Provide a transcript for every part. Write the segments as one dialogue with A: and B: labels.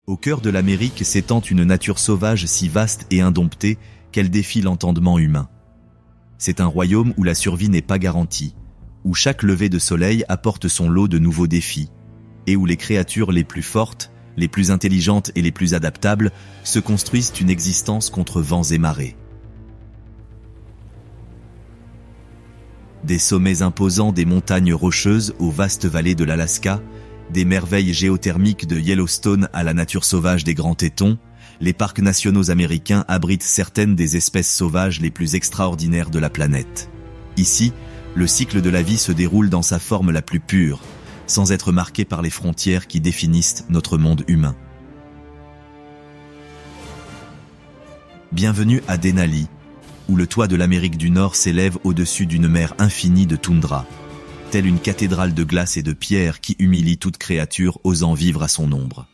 A: Au cœur de l'Amérique s'étend une nature sauvage si vaste et indomptée qu'elle défie l'entendement humain. C'est un royaume où la survie n'est pas garantie, où chaque lever de soleil apporte son lot de nouveaux défis, et où les créatures les plus fortes, les plus intelligentes et les plus adaptables se construisent une existence contre vents et marées. Des sommets imposants des montagnes rocheuses aux vastes vallées de l'Alaska, des merveilles géothermiques de Yellowstone à la nature sauvage des Grands Tétons, les parcs nationaux américains abritent certaines des espèces sauvages les plus extraordinaires de la planète. Ici, le cycle de la vie se déroule dans sa forme la plus pure, sans être marqué par les frontières qui définissent notre monde humain. Bienvenue à Denali, où le toit de l'Amérique du Nord s'élève au-dessus d'une mer infinie de toundra, telle une cathédrale de glace et de pierre qui humilie toute créature osant vivre à son ombre.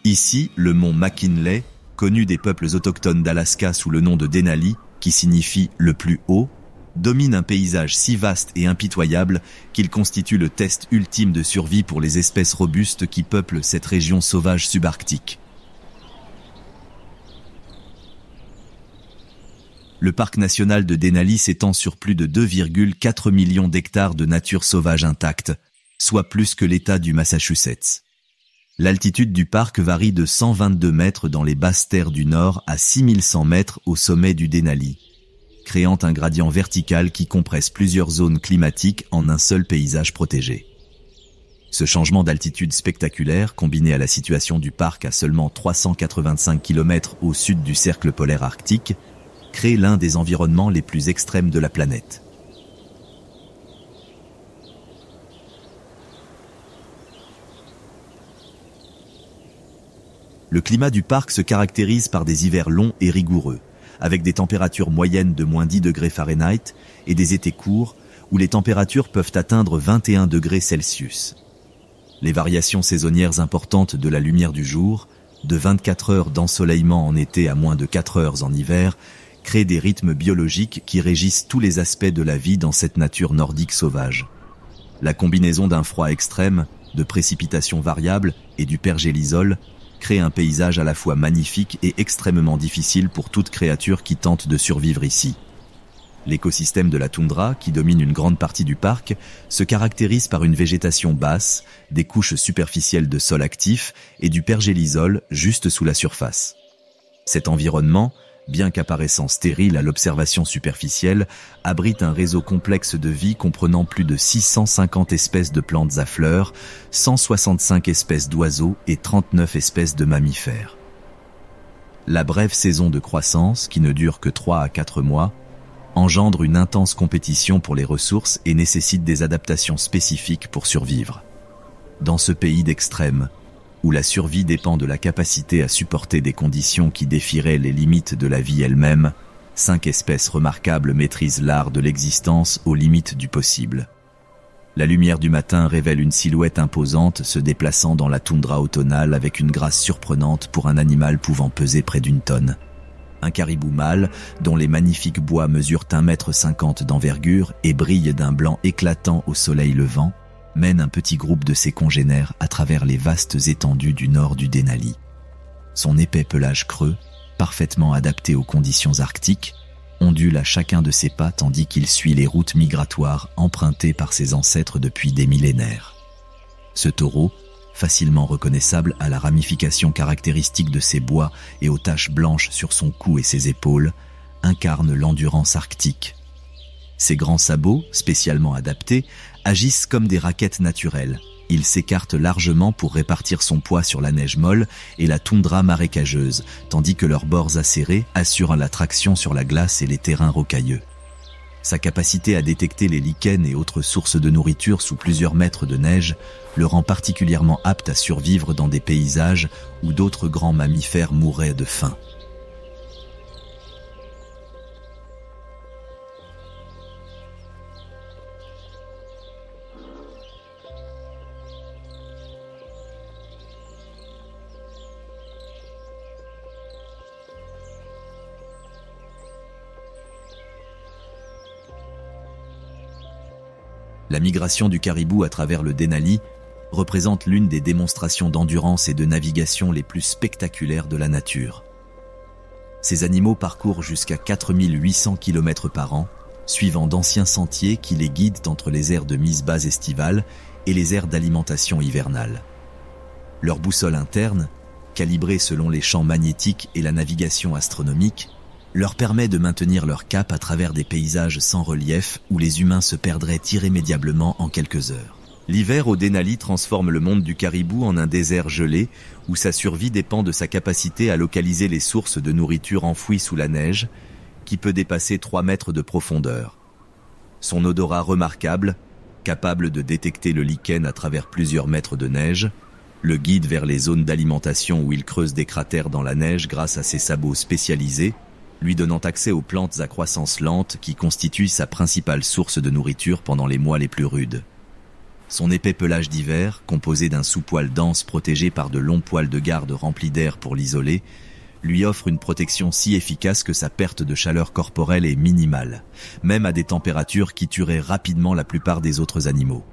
A: Ici, le mont McKinley, connu des peuples autochtones d'Alaska sous le nom de Denali, qui signifie « le plus haut », domine un paysage si vaste et impitoyable qu'il constitue le test ultime de survie pour les espèces robustes qui peuplent cette région sauvage subarctique. Le parc national de Denali s'étend sur plus de 2,4 millions d'hectares de nature sauvage intacte, soit plus que l'État du Massachusetts. L'altitude du parc varie de 122 mètres dans les basses terres du nord à 6100 mètres au sommet du Denali, créant un gradient vertical qui compresse plusieurs zones climatiques en un seul paysage protégé. Ce changement d'altitude spectaculaire, combiné à la situation du parc à seulement 385 km au sud du cercle polaire arctique, crée l'un des environnements les plus extrêmes de la planète. Le climat du parc se caractérise par des hivers longs et rigoureux, avec des températures moyennes de moins 10 degrés Fahrenheit et des étés courts où les températures peuvent atteindre 21 degrés Celsius. Les variations saisonnières importantes de la lumière du jour, de 24 heures d'ensoleillement en été à moins de 4 heures en hiver, créent des rythmes biologiques qui régissent tous les aspects de la vie dans cette nature nordique sauvage. La combinaison d'un froid extrême, de précipitations variables et du pergélisol crée un paysage à la fois magnifique et extrêmement difficile pour toute créature qui tente de survivre ici. L'écosystème de la toundra, qui domine une grande partie du parc, se caractérise par une végétation basse, des couches superficielles de sol actif et du pergélisol juste sous la surface. Cet environnement, bien qu'apparaissant stérile à l'observation superficielle, abrite un réseau complexe de vie comprenant plus de 650 espèces de plantes à fleurs, 165 espèces d'oiseaux et 39 espèces de mammifères. La brève saison de croissance, qui ne dure que 3 à 4 mois, engendre une intense compétition pour les ressources et nécessite des adaptations spécifiques pour survivre. Dans ce pays d'extrême, où la survie dépend de la capacité à supporter des conditions qui défieraient les limites de la vie elle-même, 5 espèces remarquables maîtrisent l'art de l'existence aux limites du possible. La lumière du matin révèle une silhouette imposante se déplaçant dans la toundra automnale avec une grâce surprenante pour un animal pouvant peser près d'1 tonne. Un caribou mâle, dont les magnifiques bois mesurent 1,50 m d'envergure et brillent d'un blanc éclatant au soleil levant, mène un petit groupe de ses congénères à travers les vastes étendues du nord du Denali. Son épais pelage creux, parfaitement adapté aux conditions arctiques, ondule à chacun de ses pas tandis qu'il suit les routes migratoires empruntées par ses ancêtres depuis des millénaires. Ce taureau, facilement reconnaissable à la ramification caractéristique de ses bois et aux taches blanches sur son cou et ses épaules, incarne l'endurance arctique. Ses grands sabots, spécialement adaptés, agissent comme des raquettes naturelles. Il s'écarte largement pour répartir son poids sur la neige molle et la toundra marécageuse, tandis que leurs bords acérés assurent la traction sur la glace et les terrains rocailleux. Sa capacité à détecter les lichens et autres sources de nourriture sous plusieurs mètres de neige le rend particulièrement apte à survivre dans des paysages où d'autres grands mammifères mourraient de faim. La migration du caribou à travers le Denali représente l'une des démonstrations d'endurance et de navigation les plus spectaculaires de la nature. Ces animaux parcourent jusqu'à 4800 km par an, suivant d'anciens sentiers qui les guident entre les aires de mise base estivale et les aires d'alimentation hivernale. Leur boussole interne, calibrée selon les champs magnétiques et la navigation astronomique, leur permet de maintenir leur cap à travers des paysages sans relief où les humains se perdraient irrémédiablement en quelques heures. L'hiver au Denali transforme le monde du caribou en un désert gelé où sa survie dépend de sa capacité à localiser les sources de nourriture enfouies sous la neige, qui peut dépasser 3 mètres de profondeur. Son odorat remarquable, capable de détecter le lichen à travers plusieurs mètres de neige, le guide vers les zones d'alimentation où il creuse des cratères dans la neige grâce à ses sabots spécialisés, lui donnant accès aux plantes à croissance lente qui constituent sa principale source de nourriture pendant les mois les plus rudes. Son épais pelage d'hiver, composé d'un sous-poil dense protégé par de longs poils de garde remplis d'air pour l'isoler, lui offre une protection si efficace que sa perte de chaleur corporelle est minimale, même à des températures qui tueraient rapidement la plupart des autres animaux.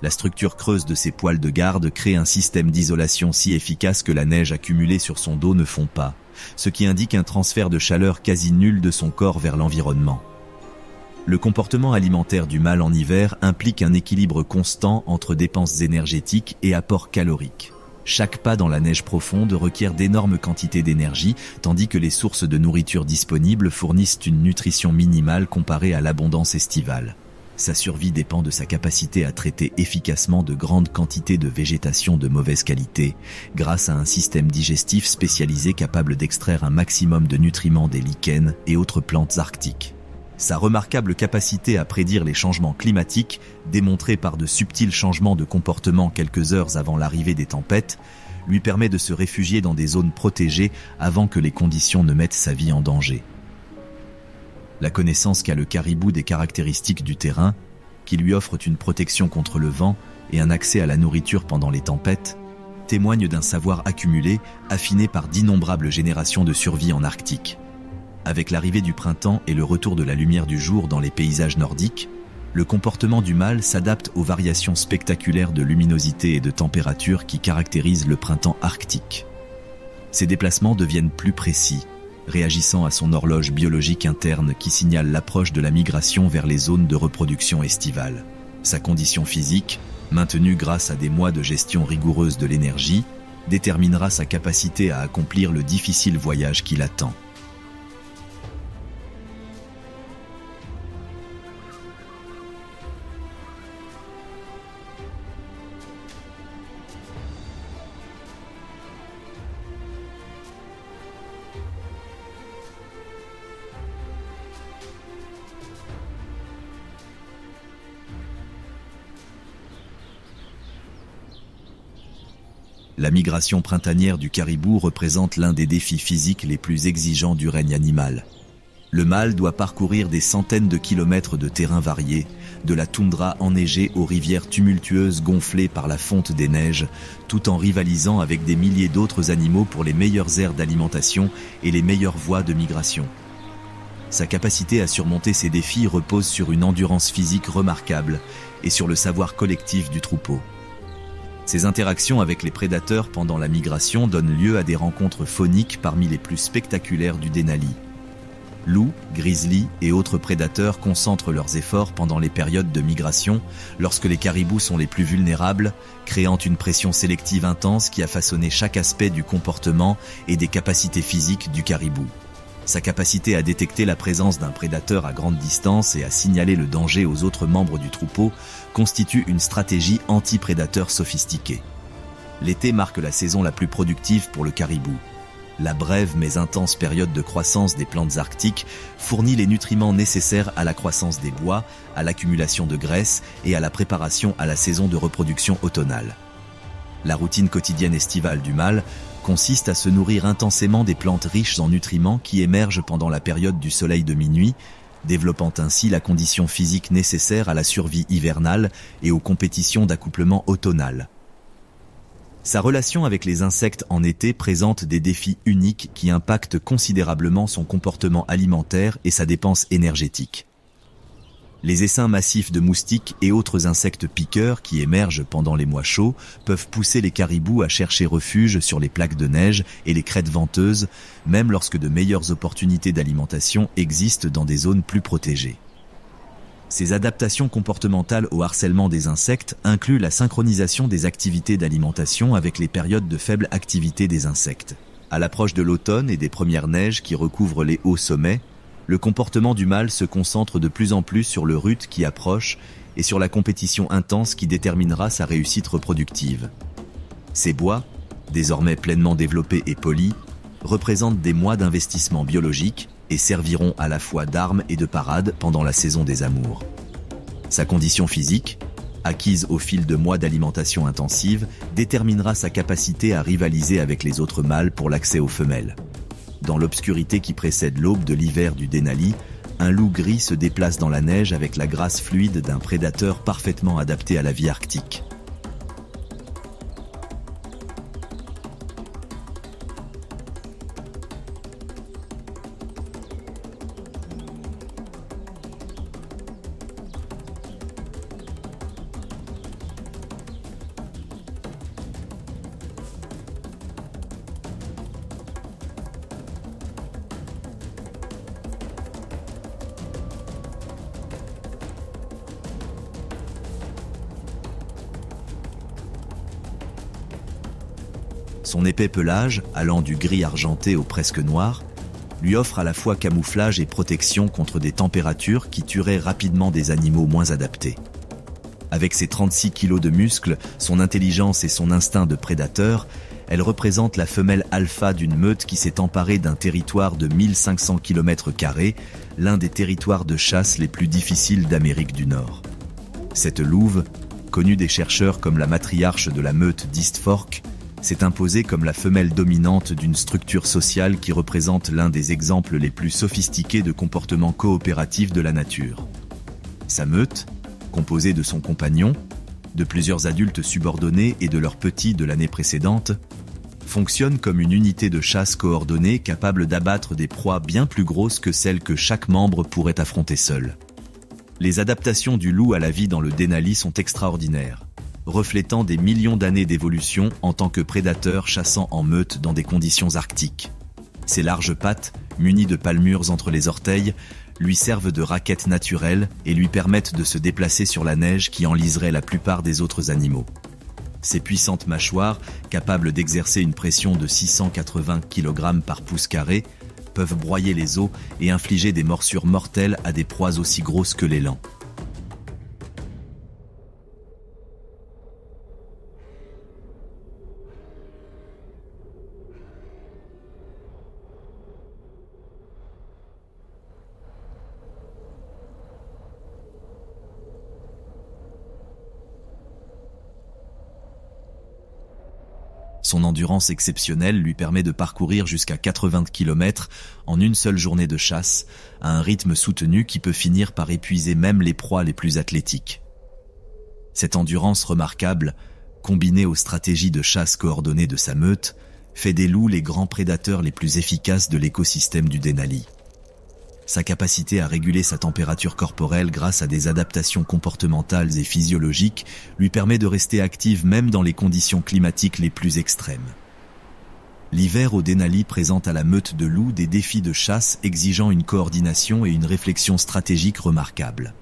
A: La structure creuse de ses poils de garde crée un système d'isolation si efficace que la neige accumulée sur son dos ne fond pas, ce qui indique un transfert de chaleur quasi nul de son corps vers l'environnement. Le comportement alimentaire du mâle en hiver implique un équilibre constant entre dépenses énergétiques et apports caloriques. Chaque pas dans la neige profonde requiert d'énormes quantités d'énergie, tandis que les sources de nourriture disponibles fournissent une nutrition minimale comparée à l'abondance estivale. Sa survie dépend de sa capacité à traiter efficacement de grandes quantités de végétation de mauvaise qualité, grâce à un système digestif spécialisé capable d'extraire un maximum de nutriments des lichens et autres plantes arctiques. Sa remarquable capacité à prédire les changements climatiques, démontrée par de subtils changements de comportement quelques heures avant l'arrivée des tempêtes, lui permet de se réfugier dans des zones protégées avant que les conditions ne mettent sa vie en danger. La connaissance qu'a le caribou des caractéristiques du terrain, qui lui offrent une protection contre le vent et un accès à la nourriture pendant les tempêtes, témoigne d'un savoir accumulé, affiné par d'innombrables générations de survie en Arctique. Avec l'arrivée du printemps et le retour de la lumière du jour dans les paysages nordiques, le comportement du mâle s'adapte aux variations spectaculaires de luminosité et de température qui caractérisent le printemps arctique. Ces déplacements deviennent plus précis, réagissant à son horloge biologique interne qui signale l'approche de la migration vers les zones de reproduction estivale. Sa condition physique, maintenue grâce à des mois de gestion rigoureuse de l'énergie, déterminera sa capacité à accomplir le difficile voyage qui l'attend. La migration printanière du caribou représente l'un des défis physiques les plus exigeants du règne animal. Le mâle doit parcourir des centaines de kilomètres de terrains variés, de la toundra enneigée aux rivières tumultueuses gonflées par la fonte des neiges, tout en rivalisant avec des milliers d'autres animaux pour les meilleures aires d'alimentation et les meilleures voies de migration. Sa capacité à surmonter ces défis repose sur une endurance physique remarquable et sur le savoir collectif du troupeau. Ces interactions avec les prédateurs pendant la migration donnent lieu à des rencontres fauniques parmi les plus spectaculaires du Denali. Loups, grizzlies et autres prédateurs concentrent leurs efforts pendant les périodes de migration lorsque les caribous sont les plus vulnérables, créant une pression sélective intense qui a façonné chaque aspect du comportement et des capacités physiques du caribou. Sa capacité à détecter la présence d'un prédateur à grande distance et à signaler le danger aux autres membres du troupeau constitue une stratégie anti-prédateur sophistiquée. L'été marque la saison la plus productive pour le caribou. La brève mais intense période de croissance des plantes arctiques fournit les nutriments nécessaires à la croissance des bois, à l'accumulation de graisse et à la préparation à la saison de reproduction automnale. La routine quotidienne estivale du mâle consiste à se nourrir intensément des plantes riches en nutriments qui émergent pendant la période du soleil de minuit, développant ainsi la condition physique nécessaire à la survie hivernale et aux compétitions d'accouplement automnal. Sa relation avec les insectes en été présente des défis uniques qui impactent considérablement son comportement alimentaire et sa dépense énergétique. Les essaims massifs de moustiques et autres insectes piqueurs qui émergent pendant les mois chauds peuvent pousser les caribous à chercher refuge sur les plaques de neige et les crêtes venteuses, même lorsque de meilleures opportunités d'alimentation existent dans des zones plus protégées. Ces adaptations comportementales au harcèlement des insectes incluent la synchronisation des activités d'alimentation avec les périodes de faible activité des insectes. À l'approche de l'automne et des premières neiges qui recouvrent les hauts sommets, le comportement du mâle se concentre de plus en plus sur le rut qui approche et sur la compétition intense qui déterminera sa réussite reproductive. Ces bois, désormais pleinement développés et polis, représentent des mois d'investissement biologique et serviront à la fois d'armes et de parade pendant la saison des amours. Sa condition physique, acquise au fil de mois d'alimentation intensive, déterminera sa capacité à rivaliser avec les autres mâles pour l'accès aux femelles. Dans l'obscurité qui précède l'aube de l'hiver du Denali, un loup gris se déplace dans la neige avec la grâce fluide d'un prédateur parfaitement adapté à la vie arctique. Son épais pelage, allant du gris argenté au presque noir, lui offre à la fois camouflage et protection contre des températures qui tueraient rapidement des animaux moins adaptés. Avec ses 36 kilos de muscles, son intelligence et son instinct de prédateur, elle représente la femelle alpha d'une meute qui s'est emparée d'un territoire de 1500 km², l'un des territoires de chasse les plus difficiles d'Amérique du Nord. Cette louve, connue des chercheurs comme la matriarche de la meute d'East Fork, s'est imposée comme la femelle dominante d'une structure sociale qui représente l'un des exemples les plus sophistiqués de comportement coopératif de la nature. Sa meute, composée de son compagnon, de plusieurs adultes subordonnés et de leurs petits de l'année précédente, fonctionne comme une unité de chasse coordonnée capable d'abattre des proies bien plus grosses que celles que chaque membre pourrait affronter seul. Les adaptations du loup à la vie dans le Denali sont extraordinaires, reflétant des millions d'années d'évolution en tant que prédateur chassant en meute dans des conditions arctiques. Ses larges pattes, munies de palmures entre les orteils, lui servent de raquettes naturelles et lui permettent de se déplacer sur la neige qui enliserait la plupart des autres animaux. Ses puissantes mâchoires, capables d'exercer une pression de 680 kg par pouce carré, peuvent broyer les os et infliger des morsures mortelles à des proies aussi grosses que l'élan. Son endurance exceptionnelle lui permet de parcourir jusqu'à 80 km en une seule journée de chasse, à un rythme soutenu qui peut finir par épuiser même les proies les plus athlétiques. Cette endurance remarquable, combinée aux stratégies de chasse coordonnées de sa meute, fait des loups les grands prédateurs les plus efficaces de l'écosystème du Denali. Sa capacité à réguler sa température corporelle grâce à des adaptations comportementales et physiologiques lui permet de rester active même dans les conditions climatiques les plus extrêmes. L'hiver au Denali présente à la meute de loups des défis de chasse exigeant une coordination et une réflexion stratégique remarquables.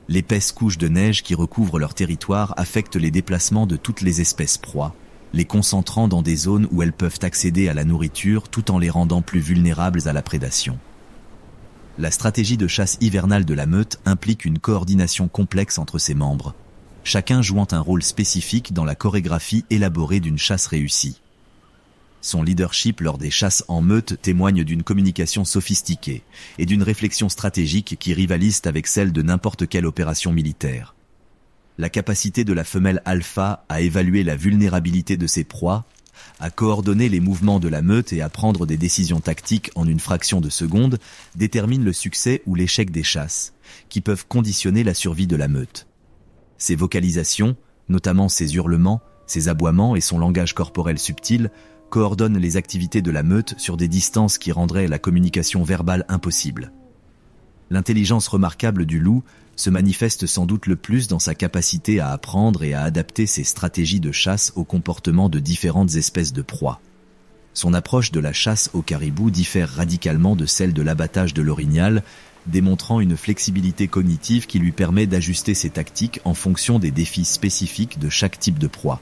A: L'épaisse couche de neige qui recouvre leur territoire affecte les déplacements de toutes les espèces proies, les concentrant dans des zones où elles peuvent accéder à la nourriture tout en les rendant plus vulnérables à la prédation. La stratégie de chasse hivernale de la meute implique une coordination complexe entre ses membres, chacun jouant un rôle spécifique dans la chorégraphie élaborée d'une chasse réussie. Son leadership lors des chasses en meute témoigne d'une communication sophistiquée et d'une réflexion stratégique qui rivalisent avec celle de n'importe quelle opération militaire. La capacité de la femelle alpha à évaluer la vulnérabilité de ses proies, à coordonner les mouvements de la meute et à prendre des décisions tactiques en une fraction de seconde détermine le succès ou l'échec des chasses, qui peuvent conditionner la survie de la meute. Ses vocalisations, notamment ses hurlements, ses aboiements et son langage corporel subtil, coordonnent les activités de la meute sur des distances qui rendraient la communication verbale impossible. L'intelligence remarquable du loup se manifeste sans doute le plus dans sa capacité à apprendre et à adapter ses stratégies de chasse au comportement de différentes espèces de proies. Son approche de la chasse au caribou diffère radicalement de celle de l'abattage de l'orignal, démontrant une flexibilité cognitive qui lui permet d'ajuster ses tactiques en fonction des défis spécifiques de chaque type de proie.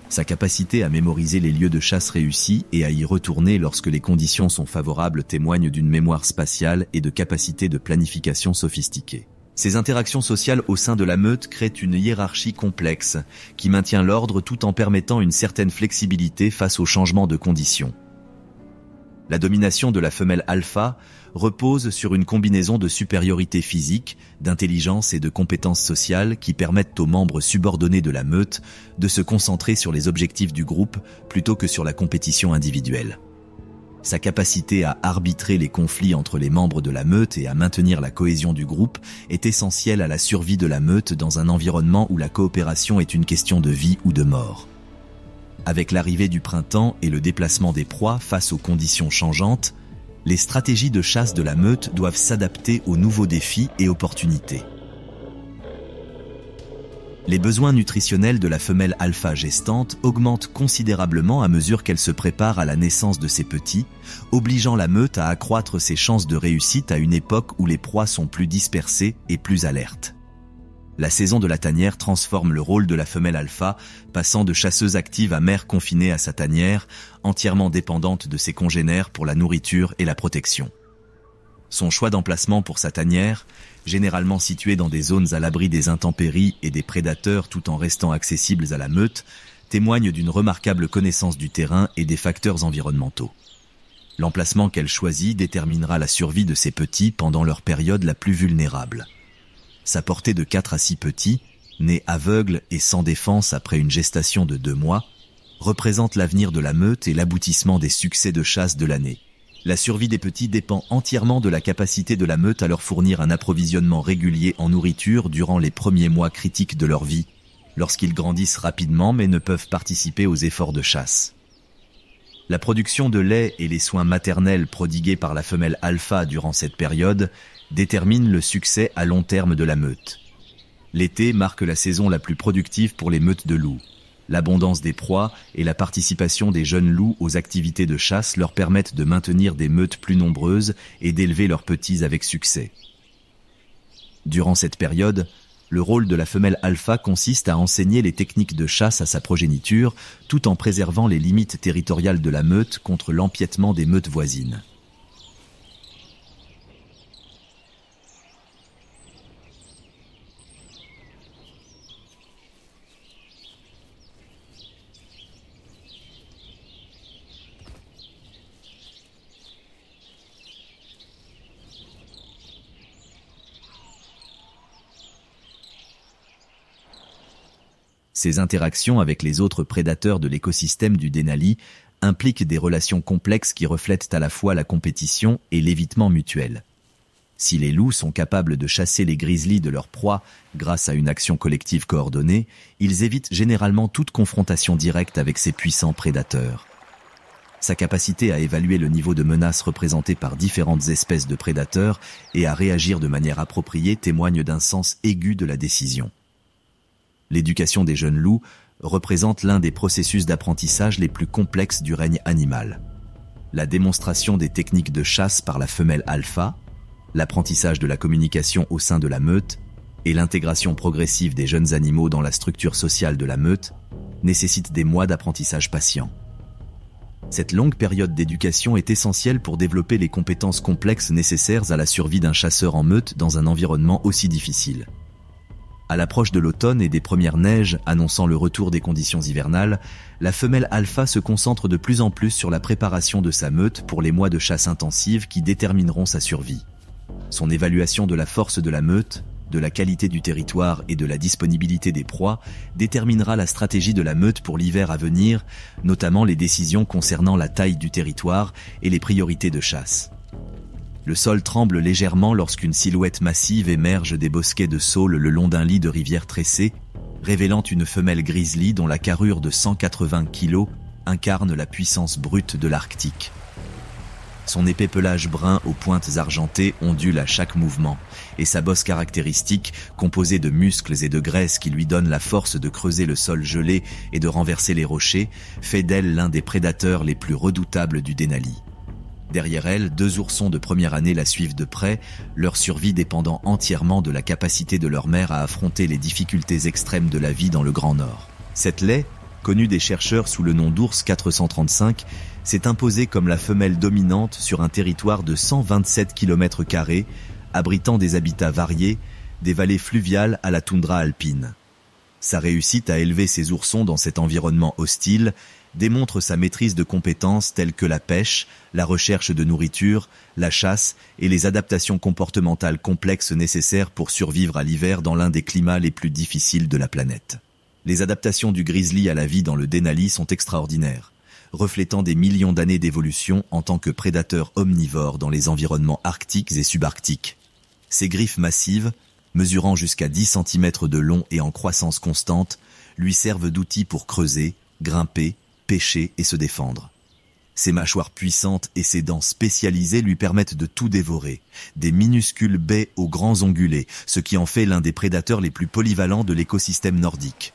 A: Sa capacité à mémoriser les lieux de chasse réussis et à y retourner lorsque les conditions sont favorables témoigne d'une mémoire spatiale et de capacités de planification sophistiquées. Ces interactions sociales au sein de la meute créent une hiérarchie complexe qui maintient l'ordre tout en permettant une certaine flexibilité face aux changements de conditions. La domination de la femelle alpha repose sur une combinaison de supériorité physique, d'intelligence et de compétences sociales qui permettent aux membres subordonnés de la meute de se concentrer sur les objectifs du groupe plutôt que sur la compétition individuelle. Sa capacité à arbitrer les conflits entre les membres de la meute et à maintenir la cohésion du groupe est essentielle à la survie de la meute dans un environnement où la coopération est une question de vie ou de mort. Avec l'arrivée du printemps et le déplacement des proies face aux conditions changeantes, les stratégies de chasse de la meute doivent s'adapter aux nouveaux défis et opportunités. Les besoins nutritionnels de la femelle alpha gestante augmentent considérablement à mesure qu'elle se prépare à la naissance de ses petits, obligeant la meute à accroître ses chances de réussite à une époque où les proies sont plus dispersées et plus alertes. La saison de la tanière transforme le rôle de la femelle alpha, passant de chasseuse active à mère confinée à sa tanière, entièrement dépendante de ses congénères pour la nourriture et la protection. Son choix d'emplacement pour sa tanière, généralement située dans des zones à l'abri des intempéries et des prédateurs tout en restant accessibles à la meute, témoigne d'une remarquable connaissance du terrain et des facteurs environnementaux. L'emplacement qu'elle choisit déterminera la survie de ses petits pendant leur période la plus vulnérable. Sa portée de 4 à 6 petits, nés aveugles et sans défense après une gestation de 2 mois, représente l'avenir de la meute et l'aboutissement des succès de chasse de l'année. La survie des petits dépend entièrement de la capacité de la meute à leur fournir un approvisionnement régulier en nourriture durant les premiers mois critiques de leur vie, lorsqu'ils grandissent rapidement mais ne peuvent participer aux efforts de chasse. La production de lait et les soins maternels prodigués par la femelle alpha durant cette période déterminent le succès à long terme de la meute. L'été marque la saison la plus productive pour les meutes de loups. L'abondance des proies et la participation des jeunes loups aux activités de chasse leur permettent de maintenir des meutes plus nombreuses et d'élever leurs petits avec succès. Durant cette période, le rôle de la femelle alpha consiste à enseigner les techniques de chasse à sa progéniture tout en préservant les limites territoriales de la meute contre l'empiètement des meutes voisines. Ces interactions avec les autres prédateurs de l'écosystème du Denali impliquent des relations complexes qui reflètent à la fois la compétition et l'évitement mutuel. Si les loups sont capables de chasser les grizzlies de leur proie grâce à une action collective coordonnée, ils évitent généralement toute confrontation directe avec ces puissants prédateurs. Sa capacité à évaluer le niveau de menace représenté par différentes espèces de prédateurs et à réagir de manière appropriée témoigne d'un sens aigu de la décision. L'éducation des jeunes loups représente l'un des processus d'apprentissage les plus complexes du règne animal. La démonstration des techniques de chasse par la femelle alpha, l'apprentissage de la communication au sein de la meute et l'intégration progressive des jeunes animaux dans la structure sociale de la meute nécessitent des mois d'apprentissage patient. Cette longue période d'éducation est essentielle pour développer les compétences complexes nécessaires à la survie d'un chasseur en meute dans un environnement aussi difficile. À l'approche de l'automne et des premières neiges annonçant le retour des conditions hivernales, la femelle alpha se concentre de plus en plus sur la préparation de sa meute pour les mois de chasse intensive qui détermineront sa survie. Son évaluation de la force de la meute, de la qualité du territoire et de la disponibilité des proies déterminera la stratégie de la meute pour l'hiver à venir, notamment les décisions concernant la taille du territoire et les priorités de chasse. Le sol tremble légèrement lorsqu'une silhouette massive émerge des bosquets de saules le long d'un lit de rivière tressé, révélant une femelle grizzly dont la carrure de 180 kg incarne la puissance brute de l'Arctique. Son épais pelage brun aux pointes argentées ondule à chaque mouvement, et sa bosse caractéristique, composée de muscles et de graisse qui lui donne la force de creuser le sol gelé et de renverser les rochers, fait d'elle l'un des prédateurs les plus redoutables du Denali. Derrière elle, 2 oursons de première année la suivent de près, leur survie dépendant entièrement de la capacité de leur mère à affronter les difficultés extrêmes de la vie dans le Grand Nord. Cette laie, connue des chercheurs sous le nom d'ours 435, s'est imposée comme la femelle dominante sur un territoire de 127 km², abritant des habitats variés, des vallées fluviales à la toundra alpine. Sa réussite à élever ses oursons dans cet environnement hostile démontre sa maîtrise de compétences telles que la pêche, la recherche de nourriture, la chasse et les adaptations comportementales complexes nécessaires pour survivre à l'hiver dans l'un des climats les plus difficiles de la planète. Les adaptations du grizzly à la vie dans le Denali sont extraordinaires, reflétant des millions d'années d'évolution en tant que prédateur omnivore dans les environnements arctiques et subarctiques. Ses griffes massives, mesurant jusqu'à 10 cm de long et en croissance constante, lui servent d'outils pour creuser, grimper, pêcher et se défendre. Ses mâchoires puissantes et ses dents spécialisées lui permettent de tout dévorer, des minuscules baies aux grands ongulés, ce qui en fait l'un des prédateurs les plus polyvalents de l'écosystème nordique.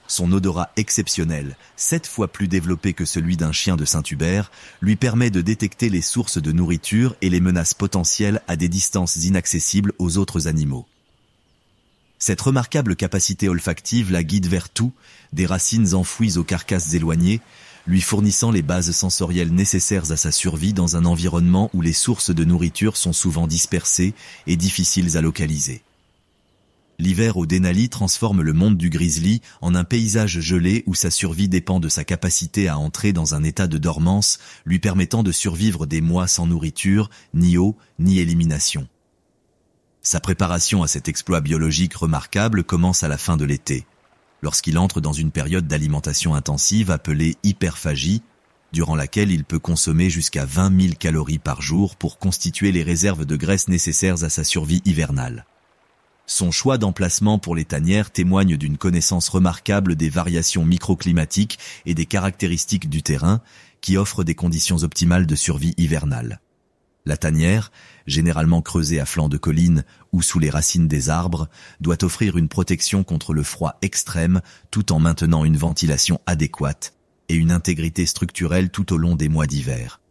A: Son odorat exceptionnel, 7 fois plus développé que celui d'un chien de Saint-Hubert, lui permet de détecter les sources de nourriture et les menaces potentielles à des distances inaccessibles aux autres animaux. Cette remarquable capacité olfactive la guide vers tout, des racines enfouies aux carcasses éloignées, lui fournissant les bases sensorielles nécessaires à sa survie dans un environnement où les sources de nourriture sont souvent dispersées et difficiles à localiser. L'hiver au Denali transforme le monde du grizzly en un paysage gelé où sa survie dépend de sa capacité à entrer dans un état de dormance, lui permettant de survivre des mois sans nourriture, ni eau, ni élimination. Sa préparation à cet exploit biologique remarquable commence à la fin de l'été, lorsqu'il entre dans une période d'alimentation intensive appelée hyperphagie, durant laquelle il peut consommer jusqu'à 20 000 calories par jour pour constituer les réserves de graisse nécessaires à sa survie hivernale. Son choix d'emplacement pour les tanières témoigne d'une connaissance remarquable des variations microclimatiques et des caractéristiques du terrain qui offrent des conditions optimales de survie hivernale. La tanière, généralement creusée à flanc de colline ou sous les racines des arbres, doit offrir une protection contre le froid extrême tout en maintenant une ventilation adéquate et une intégrité structurelle tout au long des mois d'hiver.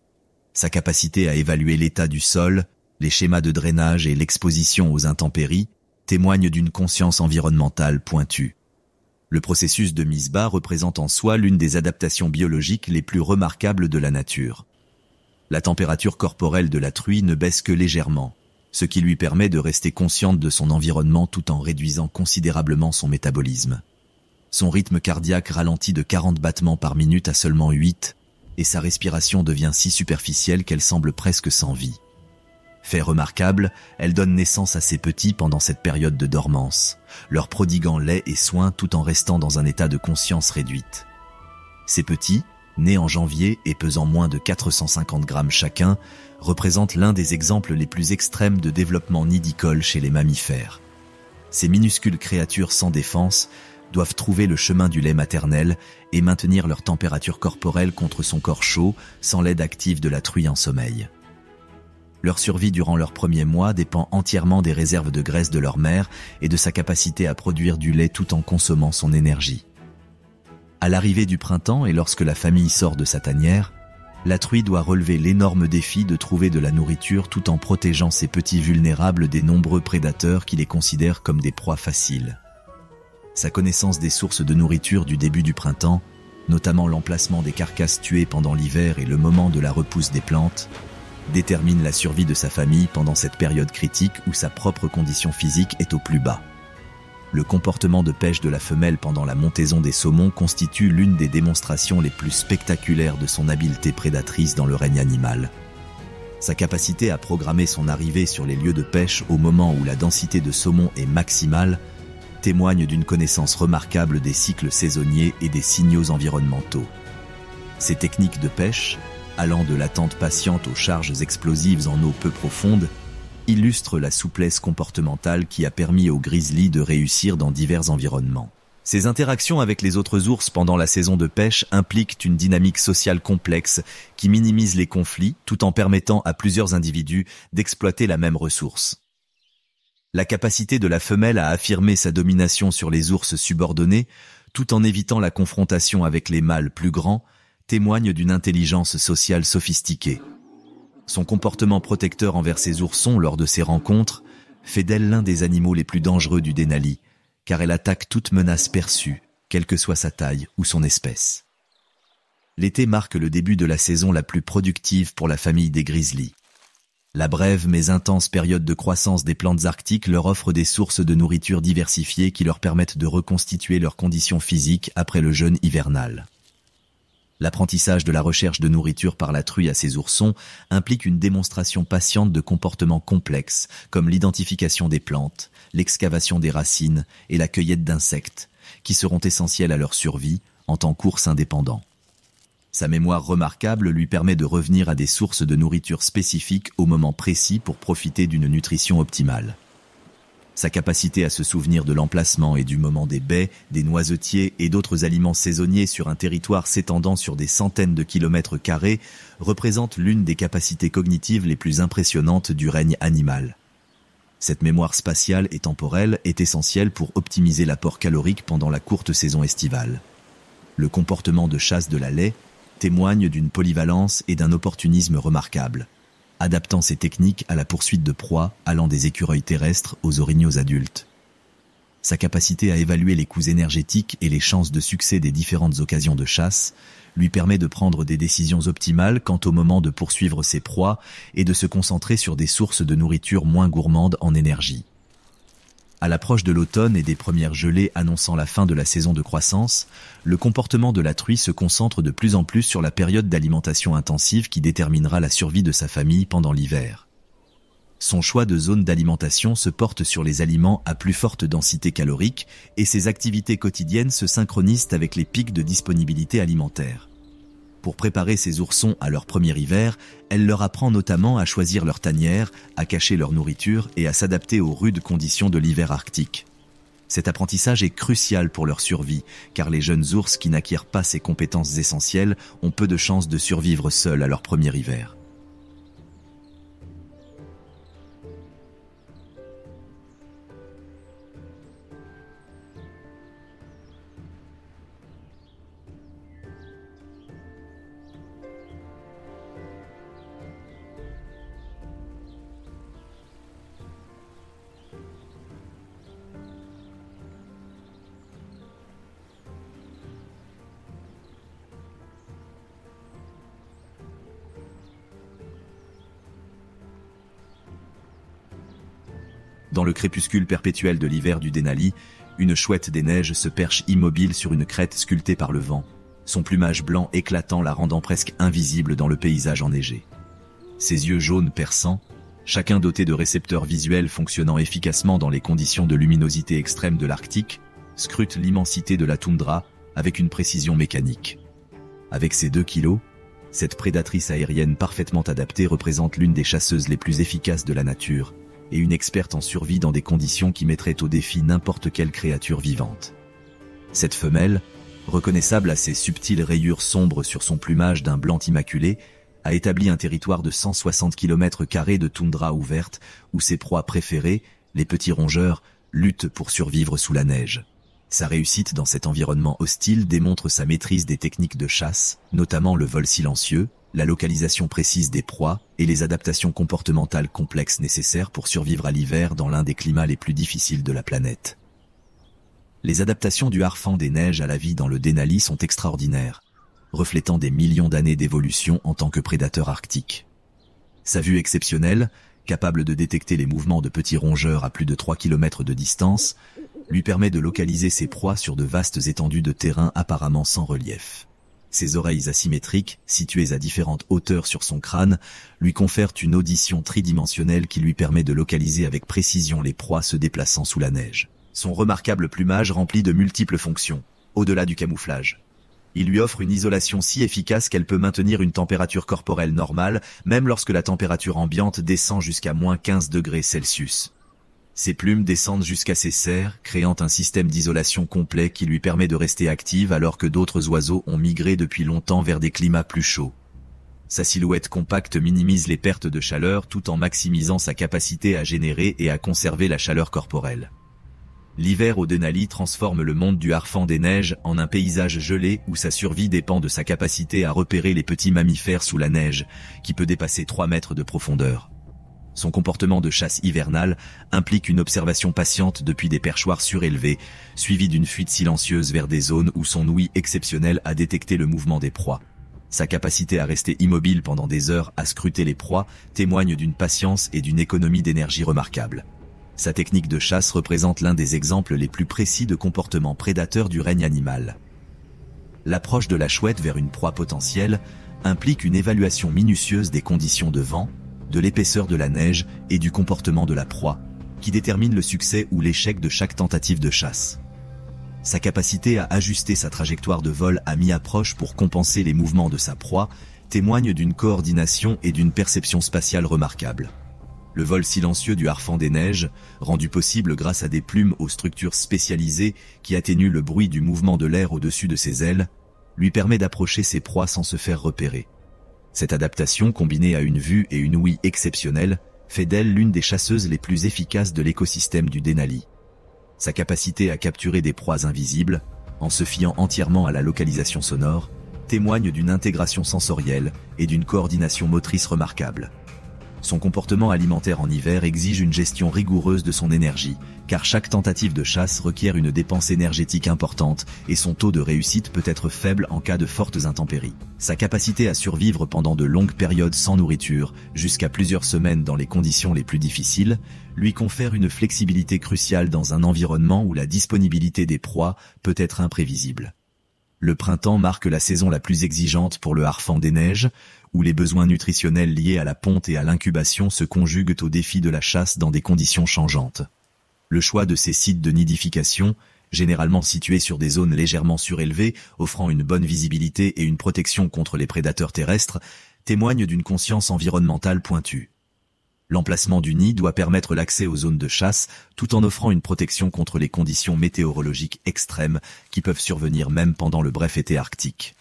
A: Sa capacité à évaluer l'état du sol, les schémas de drainage et l'exposition aux intempéries témoignent d'une conscience environnementale pointue. Le processus de mise bas représente en soi l'une des adaptations biologiques les plus remarquables de la nature. La température corporelle de la truie ne baisse que légèrement, ce qui lui permet de rester consciente de son environnement tout en réduisant considérablement son métabolisme. Son rythme cardiaque ralentit de 40 battements par minute à seulement 8, et sa respiration devient si superficielle qu'elle semble presque sans vie. Fait remarquable, elle donne naissance à ses petits pendant cette période de dormance, leur prodiguant lait et soins tout en restant dans un état de conscience réduite. Ces petits, nés en janvier et pesant moins de 450 grammes chacun, représentent l'un des exemples les plus extrêmes de développement nidicole chez les mammifères. Ces minuscules créatures sans défense doivent trouver le chemin du lait maternel et maintenir leur température corporelle contre son corps chaud sans l'aide active de la truie en sommeil. Leur survie durant leurs premiers mois dépend entièrement des réserves de graisse de leur mère et de sa capacité à produire du lait tout en consommant son énergie. À l'arrivée du printemps et lorsque la famille sort de sa tanière, la truie doit relever l'énorme défi de trouver de la nourriture tout en protégeant ses petits vulnérables des nombreux prédateurs qui les considèrent comme des proies faciles. Sa connaissance des sources de nourriture du début du printemps, notamment l'emplacement des carcasses tuées pendant l'hiver et le moment de la repousse des plantes, détermine la survie de sa famille pendant cette période critique où sa propre condition physique est au plus bas. Le comportement de pêche de la femelle pendant la montaison des saumons constitue l'une des démonstrations les plus spectaculaires de son habileté prédatrice dans le règne animal. Sa capacité à programmer son arrivée sur les lieux de pêche au moment où la densité de saumon est maximale témoigne d'une connaissance remarquable des cycles saisonniers et des signaux environnementaux. Ces techniques de pêche, allant de l'attente patiente aux charges explosives en eau peu profonde, illustre la souplesse comportementale qui a permis au grizzly de réussir dans divers environnements. Ces interactions avec les autres ours pendant la saison de pêche impliquent une dynamique sociale complexe qui minimise les conflits tout en permettant à plusieurs individus d'exploiter la même ressource. La capacité de la femelle à affirmer sa domination sur les ours subordonnés, tout en évitant la confrontation avec les mâles plus grands, témoigne d'une intelligence sociale sophistiquée. Son comportement protecteur envers ses oursons lors de ces rencontres fait d'elle l'un des animaux les plus dangereux du Denali, car elle attaque toute menace perçue, quelle que soit sa taille ou son espèce. L'été marque le début de la saison la plus productive pour la famille des grizzlies. La brève mais intense période de croissance des plantes arctiques leur offre des sources de nourriture diversifiées qui leur permettent de reconstituer leurs conditions physiques après le jeûne hivernal. L'apprentissage de la recherche de nourriture par la truie à ses oursons implique une démonstration patiente de comportements complexes, comme l'identification des plantes, l'excavation des racines et la cueillette d'insectes, qui seront essentiels à leur survie en temps course indépendant. Sa mémoire remarquable lui permet de revenir à des sources de nourriture spécifiques au moment précis pour profiter d'une nutrition optimale. Sa capacité à se souvenir de l'emplacement et du moment des baies, des noisetiers et d'autres aliments saisonniers sur un territoire s'étendant sur des centaines de kilomètres carrés représente l'une des capacités cognitives les plus impressionnantes du règne animal. Cette mémoire spatiale et temporelle est essentielle pour optimiser l'apport calorique pendant la courte saison estivale. Le comportement de chasse de la laie témoigne d'une polyvalence et d'un opportunisme remarquables, adaptant ses techniques à la poursuite de proies allant des écureuils terrestres aux orignaux adultes. Sa capacité à évaluer les coûts énergétiques et les chances de succès des différentes occasions de chasse lui permet de prendre des décisions optimales quant au moment de poursuivre ses proies et de se concentrer sur des sources de nourriture moins gourmandes en énergie. À l'approche de l'automne et des premières gelées annonçant la fin de la saison de croissance, le comportement de la truie se concentre de plus en plus sur la période d'alimentation intensive qui déterminera la survie de sa famille pendant l'hiver. Son choix de zone d'alimentation se porte sur les aliments à plus forte densité calorique et ses activités quotidiennes se synchronisent avec les pics de disponibilité alimentaire. Pour préparer ses oursons à leur premier hiver, elle leur apprend notamment à choisir leur tanière, à cacher leur nourriture et à s'adapter aux rudes conditions de l'hiver arctique. Cet apprentissage est crucial pour leur survie, car les jeunes ours qui n'acquièrent pas ces compétences essentielles ont peu de chances de survivre seuls à leur premier hiver. Dans le crépuscule perpétuel de l'hiver du Denali, une chouette des neiges se perche immobile sur une crête sculptée par le vent, son plumage blanc éclatant la rendant presque invisible dans le paysage enneigé. Ses yeux jaunes perçants, chacun doté de récepteurs visuels fonctionnant efficacement dans les conditions de luminosité extrême de l'Arctique, scrutent l'immensité de la toundra avec une précision mécanique. Avec ses 2 kilos, cette prédatrice aérienne parfaitement adaptée représente l'une des chasseuses les plus efficaces de la nature, et une experte en survie dans des conditions qui mettraient au défi n'importe quelle créature vivante. Cette femelle, reconnaissable à ses subtiles rayures sombres sur son plumage d'un blanc immaculé, a établi un territoire de 160 km² de toundra ouverte où ses proies préférées, les petits rongeurs, luttent pour survivre sous la neige. Sa réussite dans cet environnement hostile démontre sa maîtrise des techniques de chasse, notamment le vol silencieux, la localisation précise des proies et les adaptations comportementales complexes nécessaires pour survivre à l'hiver dans l'un des climats les plus difficiles de la planète. Les adaptations du harfang des neiges à la vie dans le Denali sont extraordinaires, reflétant des millions d'années d'évolution en tant que prédateur arctique. Sa vue exceptionnelle, capable de détecter les mouvements de petits rongeurs à plus de 3 km de distance, lui permet de localiser ses proies sur de vastes étendues de terrain apparemment sans relief. Ses oreilles asymétriques, situées à différentes hauteurs sur son crâne, lui confèrent une audition tridimensionnelle qui lui permet de localiser avec précision les proies se déplaçant sous la neige. Son remarquable plumage remplit de multiples fonctions, au-delà du camouflage. Il lui offre une isolation si efficace qu'elle peut maintenir une température corporelle normale, même lorsque la température ambiante descend jusqu'à -15 degrés Celsius. Ses plumes descendent jusqu'à ses serres, créant un système d'isolation complet qui lui permet de rester active alors que d'autres oiseaux ont migré depuis longtemps vers des climats plus chauds. Sa silhouette compacte minimise les pertes de chaleur tout en maximisant sa capacité à générer et à conserver la chaleur corporelle. L'hiver au Denali transforme le monde du Harfang des neiges en un paysage gelé où sa survie dépend de sa capacité à repérer les petits mammifères sous la neige, qui peut dépasser 3 mètres de profondeur. Son comportement de chasse hivernale implique une observation patiente depuis des perchoirs surélevés, suivie d'une fuite silencieuse vers des zones où son ouïe exceptionnelle a détecté le mouvement des proies. Sa capacité à rester immobile pendant des heures à scruter les proies témoigne d'une patience et d'une économie d'énergie remarquable. Sa technique de chasse représente l'un des exemples les plus précis de comportement prédateur du règne animal. L'approche de la chouette vers une proie potentielle implique une évaluation minutieuse des conditions de vent, de l'épaisseur de la neige et du comportement de la proie, qui détermine le succès ou l'échec de chaque tentative de chasse. Sa capacité à ajuster sa trajectoire de vol à mi-approche pour compenser les mouvements de sa proie témoigne d'une coordination et d'une perception spatiale remarquables. Le vol silencieux du Harfang des neiges, rendu possible grâce à des plumes aux structures spécialisées qui atténuent le bruit du mouvement de l'air au-dessus de ses ailes, lui permet d'approcher ses proies sans se faire repérer. Cette adaptation, combinée à une vue et une ouïe exceptionnelles, fait d'elle l'une des chasseuses les plus efficaces de l'écosystème du Denali. Sa capacité à capturer des proies invisibles, en se fiant entièrement à la localisation sonore, témoigne d'une intégration sensorielle et d'une coordination motrice remarquable. Son comportement alimentaire en hiver exige une gestion rigoureuse de son énergie, car chaque tentative de chasse requiert une dépense énergétique importante et son taux de réussite peut être faible en cas de fortes intempéries. Sa capacité à survivre pendant de longues périodes sans nourriture, jusqu'à plusieurs semaines dans les conditions les plus difficiles, lui confère une flexibilité cruciale dans un environnement où la disponibilité des proies peut être imprévisible. Le printemps marque la saison la plus exigeante pour le Harfang des neiges, où les besoins nutritionnels liés à la ponte et à l'incubation se conjuguent au défi de la chasse dans des conditions changeantes. Le choix de ces sites de nidification, généralement situés sur des zones légèrement surélevées, offrant une bonne visibilité et une protection contre les prédateurs terrestres, témoigne d'une conscience environnementale pointue. L'emplacement du nid doit permettre l'accès aux zones de chasse tout en offrant une protection contre les conditions météorologiques extrêmes qui peuvent survenir même pendant le bref été arctique.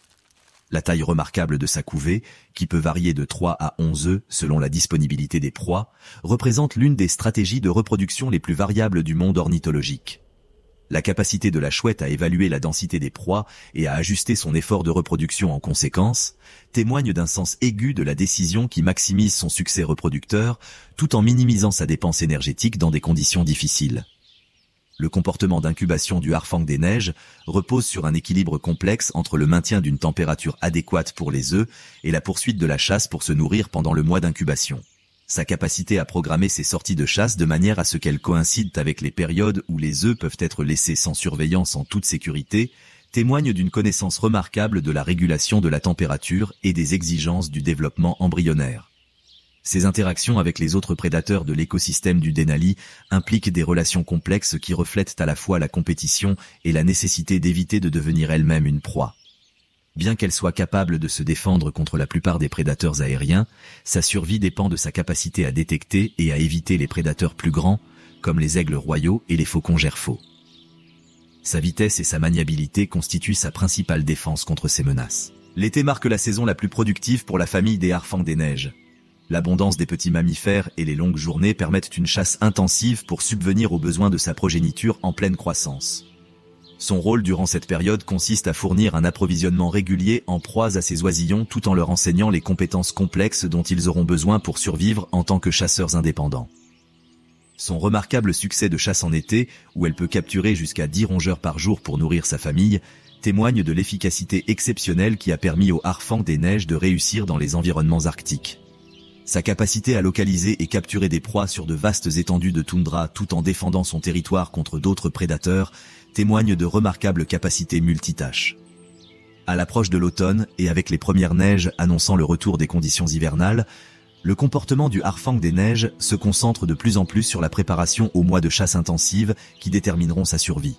A: La taille remarquable de sa couvée, qui peut varier de 3 à 11 œufs selon la disponibilité des proies, représente l'une des stratégies de reproduction les plus variables du monde ornithologique. La capacité de la chouette à évaluer la densité des proies et à ajuster son effort de reproduction en conséquence témoigne d'un sens aigu de la décision qui maximise son succès reproducteur tout en minimisant sa dépense énergétique dans des conditions difficiles. Le comportement d'incubation du Harfang des neiges repose sur un équilibre complexe entre le maintien d'une température adéquate pour les œufs et la poursuite de la chasse pour se nourrir pendant le mois d'incubation. Sa capacité à programmer ses sorties de chasse de manière à ce qu'elles coïncident avec les périodes où les œufs peuvent être laissés sans surveillance en toute sécurité témoigne d'une connaissance remarquable de la régulation de la température et des exigences du développement embryonnaire. Ces interactions avec les autres prédateurs de l'écosystème du Denali impliquent des relations complexes qui reflètent à la fois la compétition et la nécessité d'éviter de devenir elle-même une proie. Bien qu'elle soit capable de se défendre contre la plupart des prédateurs aériens, sa survie dépend de sa capacité à détecter et à éviter les prédateurs plus grands, comme les aigles royaux et les faucons gerfaux. Sa vitesse et sa maniabilité constituent sa principale défense contre ces menaces. L'été marque la saison la plus productive pour la famille des Harfang des neiges. L'abondance des petits mammifères et les longues journées permettent une chasse intensive pour subvenir aux besoins de sa progéniture en pleine croissance. Son rôle durant cette période consiste à fournir un approvisionnement régulier en proies à ses oisillons tout en leur enseignant les compétences complexes dont ils auront besoin pour survivre en tant que chasseurs indépendants. Son remarquable succès de chasse en été, où elle peut capturer jusqu'à 10 rongeurs par jour pour nourrir sa famille, témoigne de l'efficacité exceptionnelle qui a permis aux Harfang des neiges de réussir dans les environnements arctiques. Sa capacité à localiser et capturer des proies sur de vastes étendues de toundra tout en défendant son territoire contre d'autres prédateurs témoigne de remarquables capacités multitâches. À l'approche de l'automne et avec les premières neiges annonçant le retour des conditions hivernales, le comportement du Harfang des neiges se concentre de plus en plus sur la préparation aux mois de chasse intensive qui détermineront sa survie.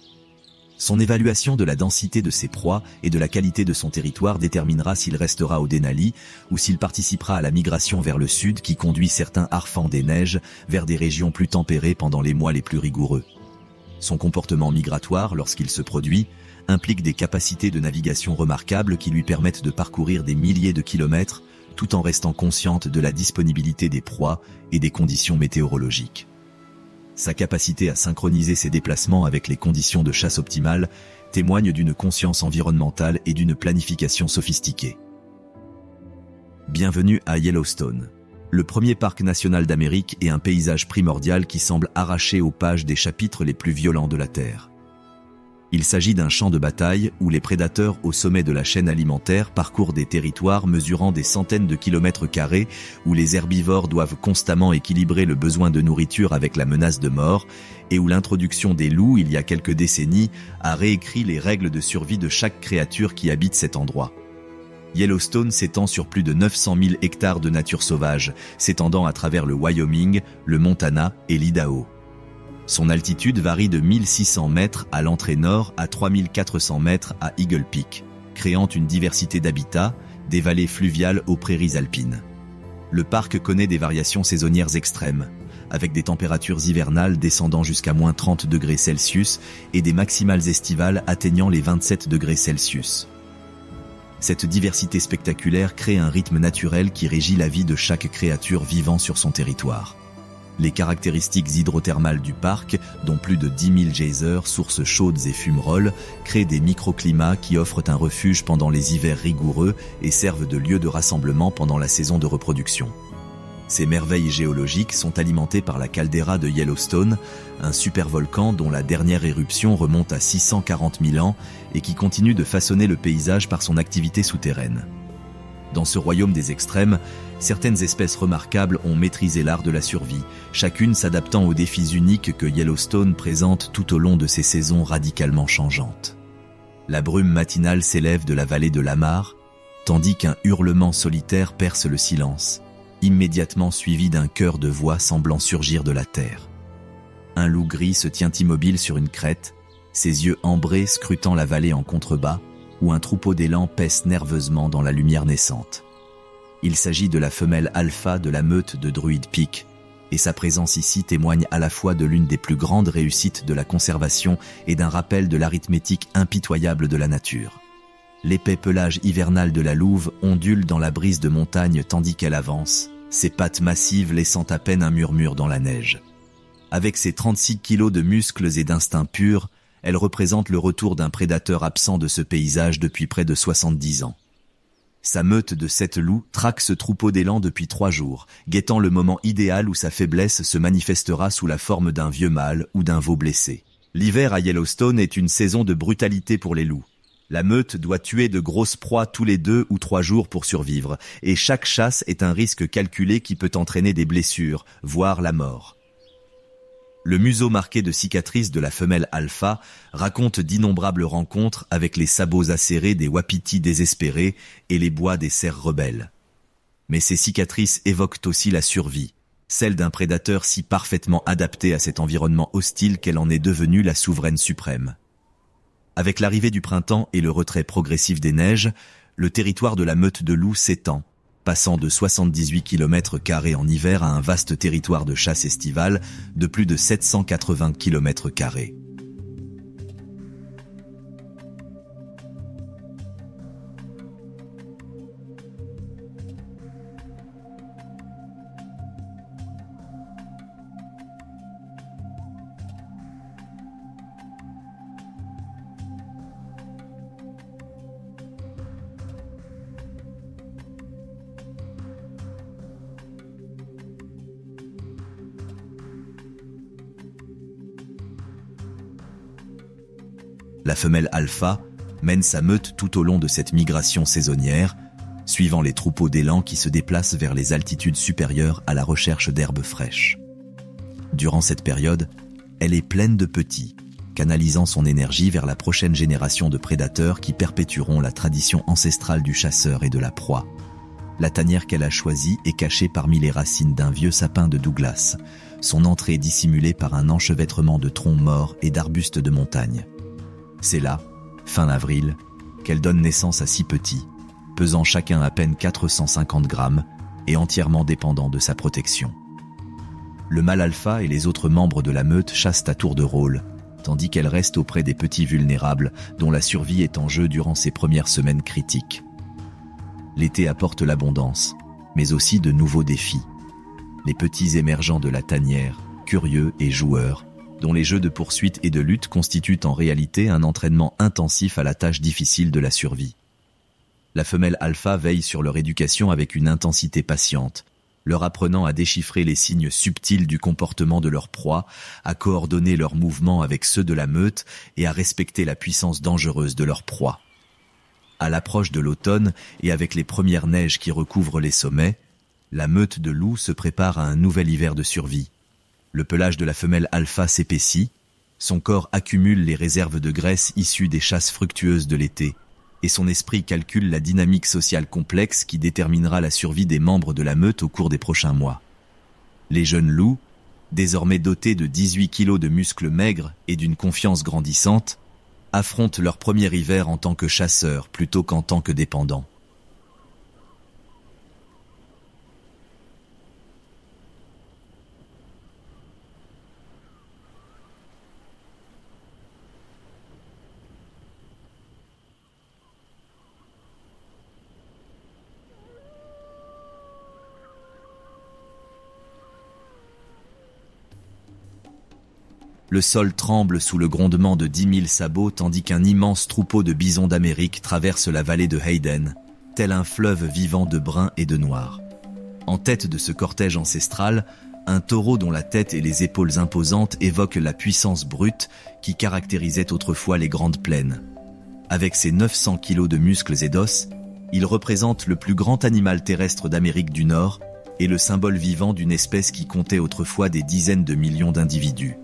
A: Son évaluation de la densité de ses proies et de la qualité de son territoire déterminera s'il restera au Denali ou s'il participera à la migration vers le sud qui conduit certains harfans des neiges vers des régions plus tempérées pendant les mois les plus rigoureux. Son comportement migratoire, lorsqu'il se produit, implique des capacités de navigation remarquables qui lui permettent de parcourir des milliers de kilomètres tout en restant consciente de la disponibilité des proies et des conditions météorologiques. Sa capacité à synchroniser ses déplacements avec les conditions de chasse optimales témoigne d'une conscience environnementale et d'une planification sophistiquée. Bienvenue à Yellowstone, le premier parc national d'Amérique et un paysage primordial qui semble arraché aux pages des chapitres les plus violents de la Terre. Il s'agit d'un champ de bataille où les prédateurs au sommet de la chaîne alimentaire parcourent des territoires mesurant des centaines de kilomètres carrés, où les herbivores doivent constamment équilibrer le besoin de nourriture avec la menace de mort, et où l'introduction des loups, il y a quelques décennies, a réécrit les règles de survie de chaque créature qui habite cet endroit. Yellowstone s'étend sur plus de 900 000 hectares de nature sauvage, s'étendant à travers le Wyoming, le Montana et l'Idaho. Son altitude varie de 1600 mètres à l'entrée nord à 3400 mètres à Eagle Peak, créant une diversité d'habitats, des vallées fluviales aux prairies alpines. Le parc connaît des variations saisonnières extrêmes, avec des températures hivernales descendant jusqu'à moins 30 degrés Celsius et des maximales estivales atteignant les 27 degrés Celsius. Cette diversité spectaculaire crée un rythme naturel qui régit la vie de chaque créature vivant sur son territoire. Les caractéristiques hydrothermales du parc, dont plus de 10 000 geysers, sources chaudes et fumerolles, créent des microclimats qui offrent un refuge pendant les hivers rigoureux et servent de lieu de rassemblement pendant la saison de reproduction. Ces merveilles géologiques sont alimentées par la caldeira de Yellowstone, un supervolcan dont la dernière éruption remonte à 640 000 ans et qui continue de façonner le paysage par son activité souterraine. Dans ce royaume des extrêmes, certaines espèces remarquables ont maîtrisé l'art de la survie, chacune s'adaptant aux défis uniques que Yellowstone présente tout au long de ses saisons radicalement changeantes. La brume matinale s'élève de la vallée de Lamar, tandis qu'un hurlement solitaire perce le silence, immédiatement suivi d'un chœur de voix semblant surgir de la terre. Un loup gris se tient immobile sur une crête, ses yeux ambrés scrutant la vallée en contrebas, où un troupeau d'élans paisse nerveusement dans la lumière naissante. Il s'agit de la femelle alpha de la meute de Druid Peak, et sa présence ici témoigne à la fois de l'une des plus grandes réussites de la conservation et d'un rappel de l'arithmétique impitoyable de la nature. L'épais pelage hivernal de la louve ondule dans la brise de montagne tandis qu'elle avance, ses pattes massives laissant à peine un murmure dans la neige. Avec ses 36 kilos de muscles et d'instinct pur, elle représente le retour d'un prédateur absent de ce paysage depuis près de 70 ans. Sa meute de 7 loups traque ce troupeau d'élans depuis 3 jours, guettant le moment idéal où sa faiblesse se manifestera sous la forme d'un vieux mâle ou d'un veau blessé. L'hiver à Yellowstone est une saison de brutalité pour les loups. La meute doit tuer de grosses proies tous les 2 ou 3 jours pour survivre, et chaque chasse est un risque calculé qui peut entraîner des blessures, voire la mort. Le museau marqué de cicatrices de la femelle alpha raconte d'innombrables rencontres avec les sabots acérés des wapitis désespérés et les bois des cerfs rebelles. Mais ces cicatrices évoquent aussi la survie, celle d'un prédateur si parfaitement adapté à cet environnement hostile qu'elle en est devenue la souveraine suprême. Avec l'arrivée du printemps et le retrait progressif des neiges, le territoire de la meute de loups s'étend, passant de 78 km² en hiver à un vaste territoire de chasse estivale de plus de 780 km². La femelle alpha mène sa meute tout au long de cette migration saisonnière, suivant les troupeaux d'élans qui se déplacent vers les altitudes supérieures à la recherche d'herbes fraîches. Durant cette période, elle est pleine de petits, canalisant son énergie vers la prochaine génération de prédateurs qui perpétueront la tradition ancestrale du chasseur et de la proie. La tanière qu'elle a choisie est cachée parmi les racines d'un vieux sapin de Douglas, son entrée dissimulée par un enchevêtrement de troncs morts et d'arbustes de montagne. C'est là, fin avril, qu'elles donnent naissance à 6 petits, pesant chacun à peine 450 grammes et entièrement dépendants de sa protection. Le mâle alpha et les autres membres de la meute chassent à tour de rôle, tandis qu'elle reste auprès des petits vulnérables dont la survie est en jeu durant ces premières semaines critiques. L'été apporte l'abondance, mais aussi de nouveaux défis. Les petits émergents de la tanière, curieux et joueurs, dont les jeux de poursuite et de lutte constituent en réalité un entraînement intensif à la tâche difficile de la survie. La femelle alpha veille sur leur éducation avec une intensité patiente, leur apprenant à déchiffrer les signes subtils du comportement de leur proie, à coordonner leurs mouvements avec ceux de la meute et à respecter la puissance dangereuse de leur proie. À l'approche de l'automne et avec les premières neiges qui recouvrent les sommets, la meute de loups se prépare à un nouvel hiver de survie. Le pelage de la femelle alpha s'épaissit, son corps accumule les réserves de graisse issues des chasses fructueuses de l'été, et son esprit calcule la dynamique sociale complexe qui déterminera la survie des membres de la meute au cours des prochains mois. Les jeunes loups, désormais dotés de 18 kilos de muscles maigres et d'une confiance grandissante, affrontent leur premier hiver en tant que chasseurs plutôt qu'en tant que dépendants. Le sol tremble sous le grondement de 10 000 sabots tandis qu'un immense troupeau de bisons d'Amérique traverse la vallée de Hayden, tel un fleuve vivant de brun et de noir. En tête de ce cortège ancestral, un taureau dont la tête et les épaules imposantes évoquent la puissance brute qui caractérisait autrefois les grandes plaines. Avec ses 900 kilos de muscles et d'os, il représente le plus grand animal terrestre d'Amérique du Nord et le symbole vivant d'une espèce qui comptait autrefois des dizaines de millions d'individus.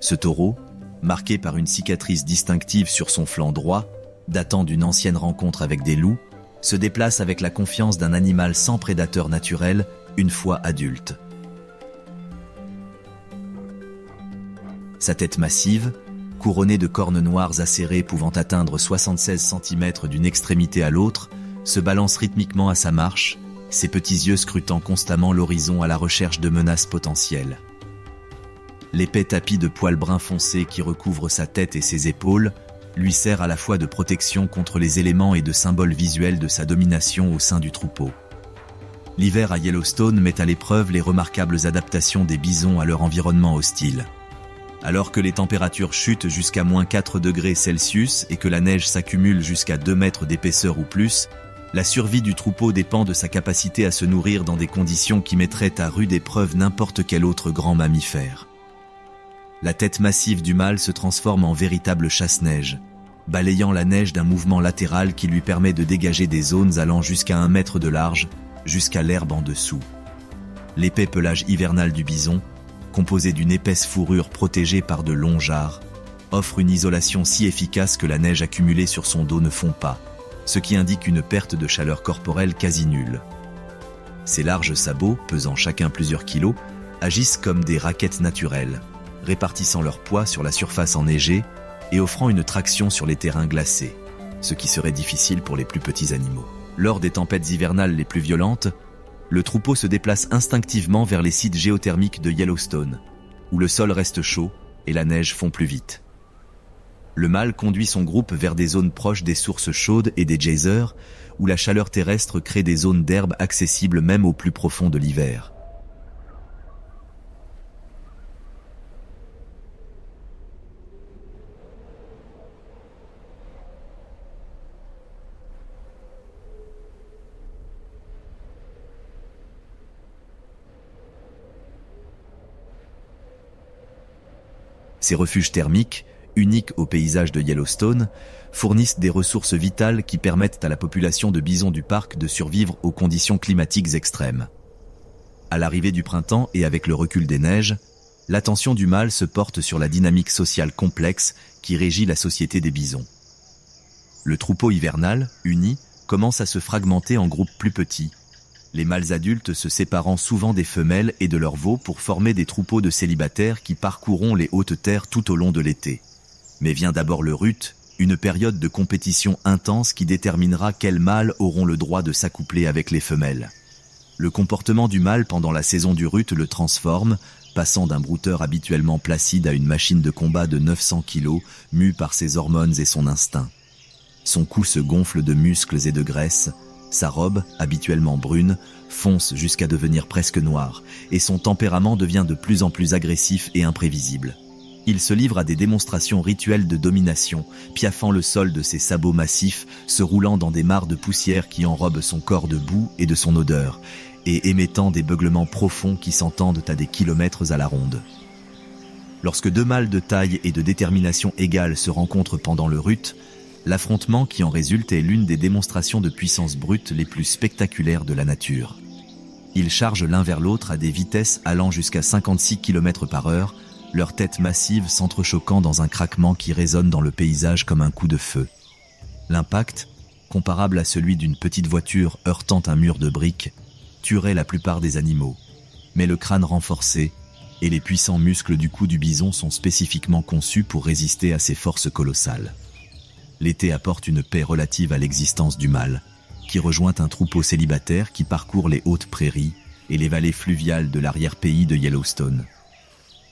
A: Ce taureau, marqué par une cicatrice distinctive sur son flanc droit, datant d'une ancienne rencontre avec des loups, se déplace avec la confiance d'un animal sans prédateur naturel une fois adulte. Sa tête massive, couronnée de cornes noires acérées pouvant atteindre 76 cm d'une extrémité à l'autre, se balance rythmiquement à sa marche, ses petits yeux scrutant constamment l'horizon à la recherche de menaces potentielles. L'épais tapis de poils bruns foncés qui recouvre sa tête et ses épaules lui sert à la fois de protection contre les éléments et de symbole visuel de sa domination au sein du troupeau. L'hiver à Yellowstone met à l'épreuve les remarquables adaptations des bisons à leur environnement hostile. Alors que les températures chutent jusqu'à -4 degrés Celsius et que la neige s'accumule jusqu'à 2 mètres d'épaisseur ou plus, la survie du troupeau dépend de sa capacité à se nourrir dans des conditions qui mettraient à rude épreuve n'importe quel autre grand mammifère. La tête massive du mâle se transforme en véritable chasse-neige, balayant la neige d'un mouvement latéral qui lui permet de dégager des zones allant jusqu'à 1 mètre de large, jusqu'à l'herbe en dessous. L'épais pelage hivernal du bison, composé d'une épaisse fourrure protégée par de longs jarres, offre une isolation si efficace que la neige accumulée sur son dos ne fond pas, ce qui indique une perte de chaleur corporelle quasi nulle. Ces larges sabots, pesant chacun plusieurs kilos, agissent comme des raquettes naturelles, répartissant leur poids sur la surface enneigée et offrant une traction sur les terrains glacés, ce qui serait difficile pour les plus petits animaux. Lors des tempêtes hivernales les plus violentes, le troupeau se déplace instinctivement vers les sites géothermiques de Yellowstone, où le sol reste chaud et la neige fond plus vite. Le mâle conduit son groupe vers des zones proches des sources chaudes et des geysers, où la chaleur terrestre crée des zones d'herbe accessibles même au plus profond de l'hiver. Ces refuges thermiques, uniques au paysage de Yellowstone, fournissent des ressources vitales qui permettent à la population de bisons du parc de survivre aux conditions climatiques extrêmes. À l'arrivée du printemps et avec le recul des neiges, l'attention du mâle se porte sur la dynamique sociale complexe qui régit la société des bisons. Le troupeau hivernal, uni, commence à se fragmenter en groupes plus petits, les mâles adultes se séparant souvent des femelles et de leurs veaux pour former des troupeaux de célibataires qui parcourront les hautes terres tout au long de l'été. Mais vient d'abord le rut, une période de compétition intense qui déterminera quels mâles auront le droit de s'accoupler avec les femelles. Le comportement du mâle pendant la saison du rut le transforme, passant d'un brouteur habituellement placide à une machine de combat de 900 kg, mue par ses hormones et son instinct. Son cou se gonfle de muscles et de graisse, sa robe, habituellement brune, fonce jusqu'à devenir presque noire, et son tempérament devient de plus en plus agressif et imprévisible. Il se livre à des démonstrations rituelles de domination, piaffant le sol de ses sabots massifs, se roulant dans des mares de poussière qui enrobent son corps de boue et de son odeur, et émettant des beuglements profonds qui s'entendent à des kilomètres à la ronde. Lorsque deux mâles de taille et de détermination égale se rencontrent pendant le rut, l'affrontement qui en résulte est l'une des démonstrations de puissance brute les plus spectaculaires de la nature. Ils chargent l'un vers l'autre à des vitesses allant jusqu'à 56 km/h, leurs têtes massives s'entrechoquant dans un craquement qui résonne dans le paysage comme un coup de feu. L'impact, comparable à celui d'une petite voiture heurtant un mur de briques, tuerait la plupart des animaux. Mais le crâne renforcé et les puissants muscles du cou du bison sont spécifiquement conçus pour résister à ces forces colossales. L'été apporte une paix relative à l'existence du mâle, qui rejoint un troupeau célibataire qui parcourt les hautes prairies et les vallées fluviales de l'arrière-pays de Yellowstone.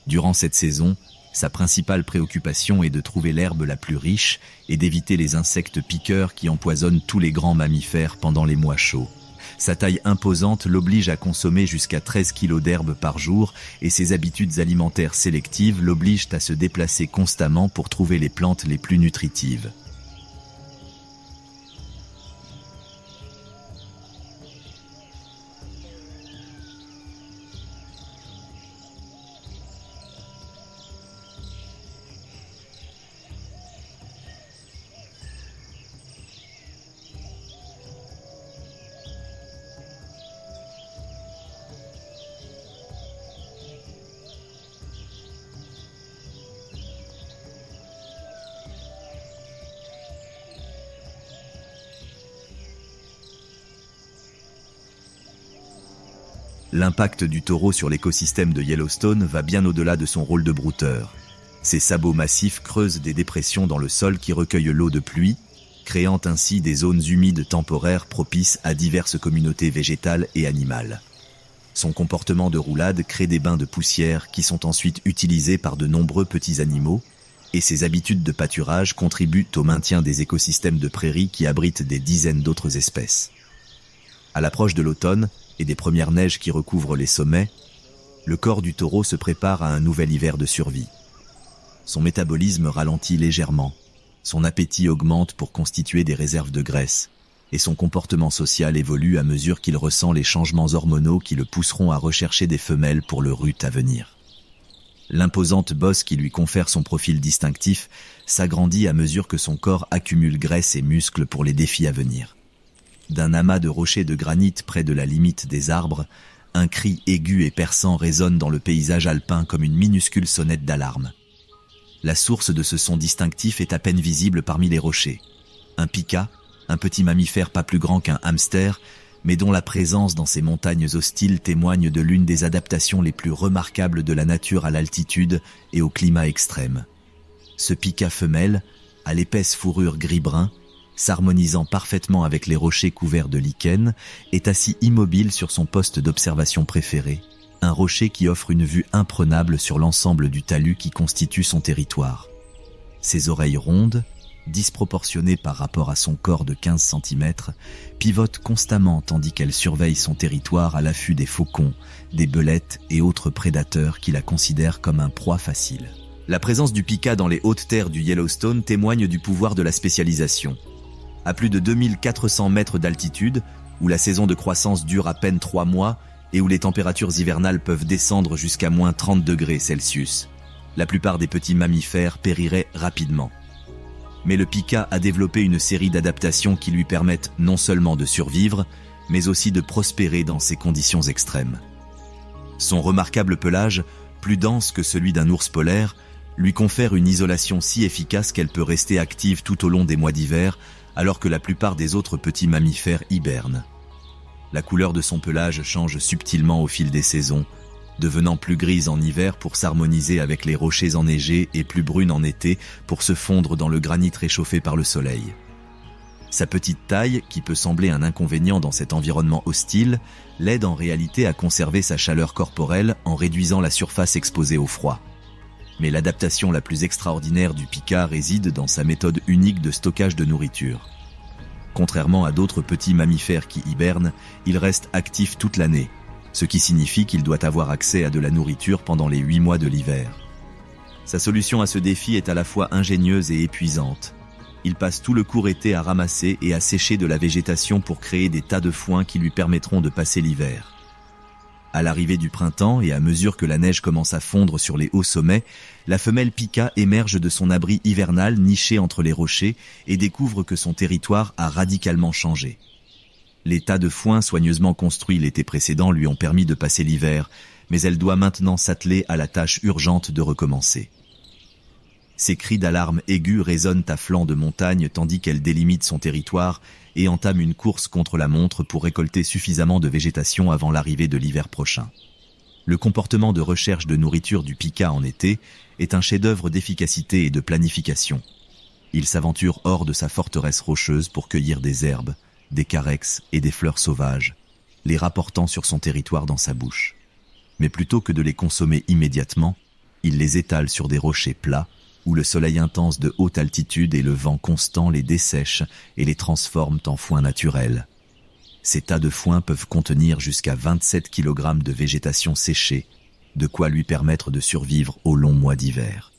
A: Durant cette saison, sa principale préoccupation est de trouver l'herbe la plus riche et d'éviter les insectes piqueurs qui empoisonnent tous les grands mammifères pendant les mois chauds. Sa taille imposante l'oblige à consommer jusqu'à 13 kg d'herbe par jour et ses habitudes alimentaires sélectives l'obligent à se déplacer constamment pour trouver les plantes les plus nutritives. L'impact du taureau sur l'écosystème de Yellowstone va bien au-delà de son rôle de brouteur. Ses sabots massifs creusent des dépressions dans le sol qui recueillent l'eau de pluie, créant ainsi des zones humides temporaires propices à diverses communautés végétales et animales. Son comportement de roulade crée des bains de poussière qui sont ensuite utilisés par de nombreux petits animaux, et ses habitudes de pâturage contribuent au maintien des écosystèmes de prairies qui abritent des dizaines d'autres espèces. À l'approche de l'automne, et des premières neiges qui recouvrent les sommets, le corps du taureau se prépare à un nouvel hiver de survie. Son métabolisme ralentit légèrement, son appétit augmente pour constituer des réserves de graisse, et son comportement social évolue à mesure qu'il ressent les changements hormonaux qui le pousseront à rechercher des femelles pour le rut à venir. L'imposante bosse qui lui confère son profil distinctif s'agrandit à mesure que son corps accumule graisse et muscles pour les défis à venir. D'un amas de rochers de granit près de la limite des arbres, un cri aigu et perçant résonne dans le paysage alpin comme une minuscule sonnette d'alarme. La source de ce son distinctif est à peine visible parmi les rochers. Un pika, un petit mammifère pas plus grand qu'un hamster, mais dont la présence dans ces montagnes hostiles témoigne de l'une des adaptations les plus remarquables de la nature à l'altitude et au climat extrême. Ce pika femelle, à l'épaisse fourrure gris-brun, s'harmonisant parfaitement avec les rochers couverts de lichen, est assis immobile sur son poste d'observation préféré, un rocher qui offre une vue imprenable sur l'ensemble du talus qui constitue son territoire. Ses oreilles rondes, disproportionnées par rapport à son corps de 15 cm, pivotent constamment tandis qu'elle surveille son territoire à l'affût des faucons, des belettes et autres prédateurs qui la considèrent comme un proie facile. La présence du pika dans les hautes terres du Yellowstone témoigne du pouvoir de la spécialisation. À plus de 2400 mètres d'altitude, où la saison de croissance dure à peine 3 mois et où les températures hivernales peuvent descendre jusqu'à moins 30 degrés Celsius, la plupart des petits mammifères périraient rapidement. Mais le pika a développé une série d'adaptations qui lui permettent non seulement de survivre, mais aussi de prospérer dans ces conditions extrêmes. Son remarquable pelage, plus dense que celui d'un ours polaire, lui confère une isolation si efficace qu'elle peut rester active tout au long des mois d'hiver, alors que la plupart des autres petits mammifères hibernent. La couleur de son pelage change subtilement au fil des saisons, devenant plus grise en hiver pour s'harmoniser avec les rochers enneigés et plus brune en été pour se fondre dans le granit réchauffé par le soleil. Sa petite taille, qui peut sembler un inconvénient dans cet environnement hostile, l'aide en réalité à conserver sa chaleur corporelle en réduisant la surface exposée au froid. Mais l'adaptation la plus extraordinaire du pika réside dans sa méthode unique de stockage de nourriture. Contrairement à d'autres petits mammifères qui hibernent, il reste actif toute l'année, ce qui signifie qu'il doit avoir accès à de la nourriture pendant les 8 mois de l'hiver. Sa solution à ce défi est à la fois ingénieuse et épuisante. Il passe tout le court été à ramasser et à sécher de la végétation pour créer des tas de foin qui lui permettront de passer l'hiver. À l'arrivée du printemps et à mesure que la neige commence à fondre sur les hauts sommets, la femelle pika émerge de son abri hivernal niché entre les rochers et découvre que son territoire a radicalement changé. Les tas de foin soigneusement construits l'été précédent lui ont permis de passer l'hiver, mais elle doit maintenant s'atteler à la tâche urgente de recommencer. Ses cris d'alarme aigus résonnent à flanc de montagne tandis qu'elle délimite son territoire et entame une course contre la montre pour récolter suffisamment de végétation avant l'arrivée de l'hiver prochain. Le comportement de recherche de nourriture du pika en été est un chef-d'œuvre d'efficacité et de planification. Il s'aventure hors de sa forteresse rocheuse pour cueillir des herbes, des carex et des fleurs sauvages, les rapportant sur son territoire dans sa bouche. Mais plutôt que de les consommer immédiatement, il les étale sur des rochers plats, où le soleil intense de haute altitude et le vent constant les dessèchent et les transforment en foin naturel. Ces tas de foin peuvent contenir jusqu'à 27 kg de végétation séchée, de quoi lui permettre de survivre aux longs mois d'hiver.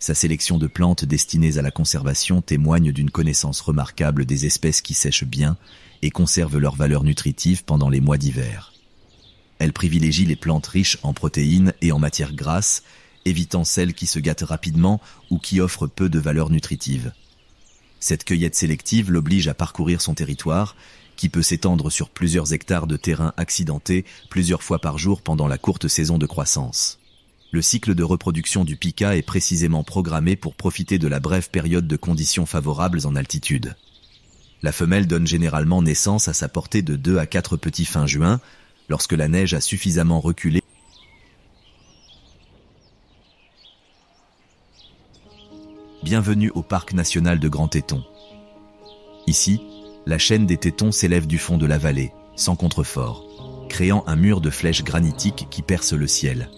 A: Sa sélection de plantes destinées à la conservation témoigne d'une connaissance remarquable des espèces qui sèchent bien et conservent leur valeur nutritive pendant les mois d'hiver. Elle privilégie les plantes riches en protéines et en matières grasses, évitant celles qui se gâtent rapidement ou qui offrent peu de valeur nutritive. Cette cueillette sélective l'oblige à parcourir son territoire, qui peut s'étendre sur plusieurs hectares de terrain accidenté plusieurs fois par jour pendant la courte saison de croissance. Le cycle de reproduction du pika est précisément programmé pour profiter de la brève période de conditions favorables en altitude. La femelle donne généralement naissance à sa portée de 2 à 4 petits fin juin, lorsque la neige a suffisamment reculé. Bienvenue au parc national de Grand Teton. Ici, la chaîne des Tétons s'élève du fond de la vallée, sans contrefort, créant un mur de flèches granitiques qui perce le ciel.